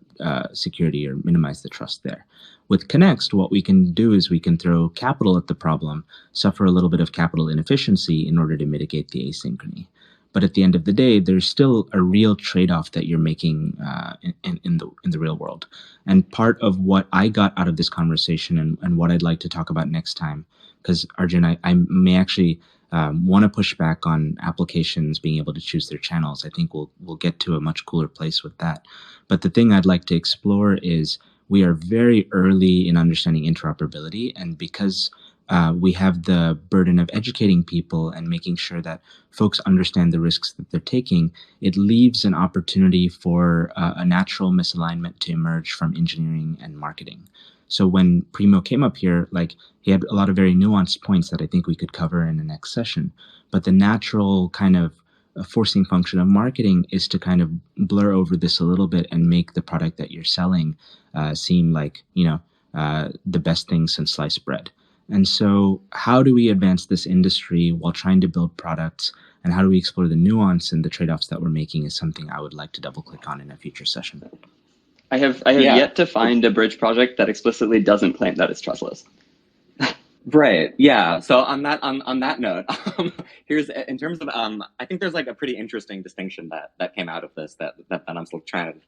security or minimize the trust there. With Connext, what we can do is we can throw capital at the problem, suffer a little bit of capital inefficiency in order to mitigate the asynchrony. But at the end of the day, there's still a real trade-off that you're making in the real world. And part of what I got out of this conversation and what I'd like to talk about next time, because Arjun, I may actually want to push back on applications being able to choose their channels. I think we'll get to a much cooler place with that. But the thing I'd like to explore is we are very early in understanding interoperability, and because we have the burden of educating people and making sure that folks understand the risks that they're taking, it leaves an opportunity for a natural misalignment to emerge from engineering and marketing. So when Primo came up here, like he had a lot of very nuanced points that I think we could cover in the next session. But the natural kind of forcing function of marketing is to kind of blur over this a little bit and make the product that you're selling seem like, the best thing since sliced bread. And so how do we advance this industry while trying to build products, and how do we explore the nuance and the trade-offs that we're making is something I would like to double click on in a future session. I have yet to find a bridge project that explicitly doesn't claim that it's trustless. Right. Yeah. So on that note, here's in terms of I think there's like a pretty interesting distinction that came out of this that I'm still trying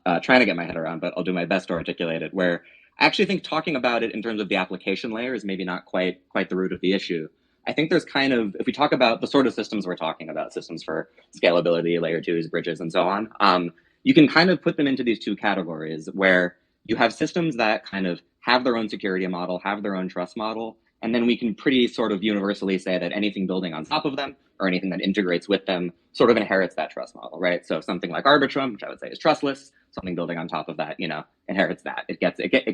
to get my head around, but I'll do my best to articulate it. Where I actually think talking about it in terms of the application layer is maybe not quite the root of the issue. I think there's kind of, if we talk about the sort of systems we're talking about, systems for scalability, layer 2s, bridges, and so on, you can kind of put them into these two categories where you have systems that kind of have their own security model, have their own trust model, and then we can pretty sort of universally say that anything building on top of them or anything that integrates with them sort of inherits that trust model, right? So something like Arbitrum, which I would say is trustless, something building on top of that, inherits that. It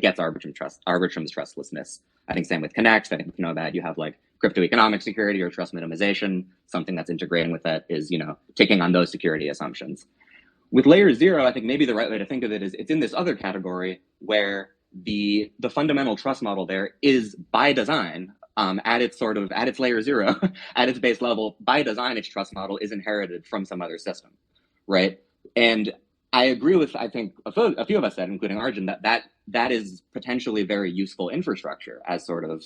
gets Arbitrum's trustlessness. I think same with Connect. I think with Nomad, you have like crypto economic security or trust minimization. Something that's integrating with that is, taking on those security assumptions. With LayerZero, I think maybe the right way to think of it is it's in this other category where the fundamental trust model there is by design, at its LayerZero, at its base level, by design, its trust model is inherited from some other system, right? And I agree with, I think, a few of us said, including Arjun, that is potentially very useful infrastructure as sort of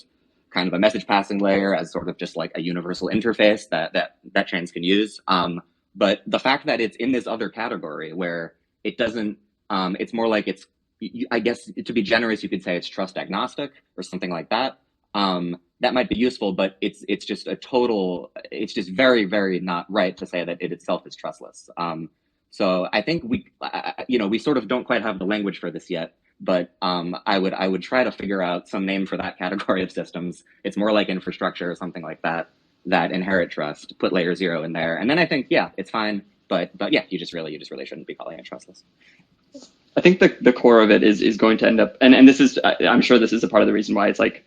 kind of a message passing layer, as sort of just like a universal interface that chains can use. But the fact that it's in this other category where it doesn't, it's more like it's, I guess to be generous, you could say it's trust agnostic or something like that. That might be useful, but it's just it's just very, very not right to say that it itself is trustless. So I think we sort of don't quite have the language for this yet, but I would try to figure out some name for that category of systems. It's more like infrastructure or something like that inherit trust. Put LayerZero in there, and then I think it's fine. But yeah, you just really shouldn't be calling it trustless. I think the core of it is going to end up, and this is, I'm sure this is a part of the reason why it's like,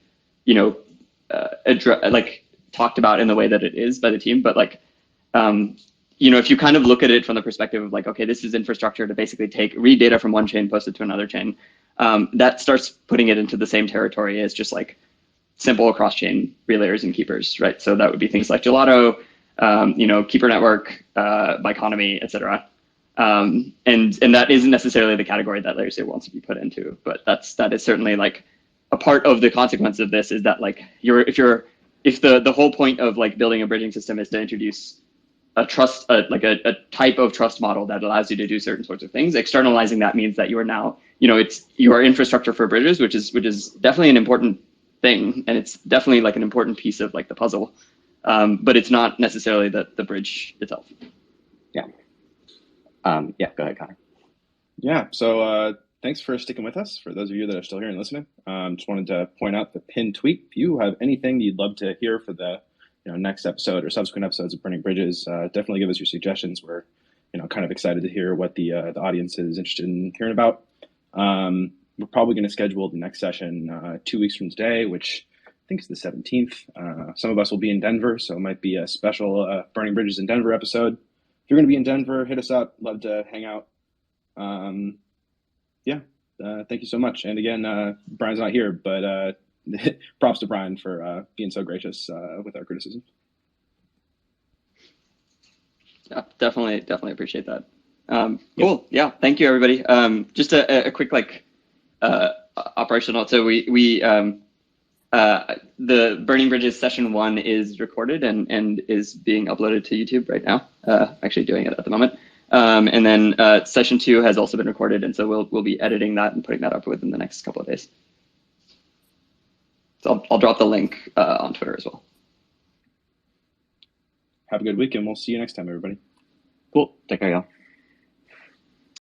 talked about in the way that it is by the team, but like, if you kind of look at it from the perspective of like, okay, this is infrastructure to basically read data from one chain, post it to another chain, that starts putting it into the same territory as just like simple cross-chain relayers and keepers, right? So that would be things like Gelato, Keeper Network, Biconomy, et cetera. And that isn't necessarily the category that LayerZero wants to be put into, but that is certainly like a part of the consequence of this is that like if the whole point of like building a bridging system is to introduce a trust, a type of trust model that allows you to do certain sorts of things, externalizing that means that you are now, it's your infrastructure for bridges, which is definitely an important thing, and it's definitely like an important piece of like the puzzle, but it's not necessarily the bridge itself. Yeah. Go ahead, Connor. Yeah, so thanks for sticking with us. For those of you that are still here and listening, just wanted to point out the pinned tweet. If you have anything you'd love to hear for the next episode or subsequent episodes of Burning Bridges, definitely give us your suggestions. We're kind of excited to hear what the audience is interested in hearing about. We're probably going to schedule the next session 2 weeks from today, which I think is the 17th. Some of us will be in Denver, so it might be a special Burning Bridges in Denver episode. If you're going to be in Denver, hit us up. Love to hang out. Thank you so much. And again, Brian's not here, but props to Brian for being so gracious with our criticism. Yeah, definitely appreciate that. Cool. Yeah, thank you, everybody. Just a quick operational note. So we the Burning Bridges session 1 is recorded and is being uploaded to YouTube right now. Actually doing it at the moment. And then session 2 has also been recorded, and so we'll be editing that and putting that up within the next couple of days. So I'll drop the link on Twitter as well. Have a good week, and we'll see you next time, everybody. Cool. Take care, y'all.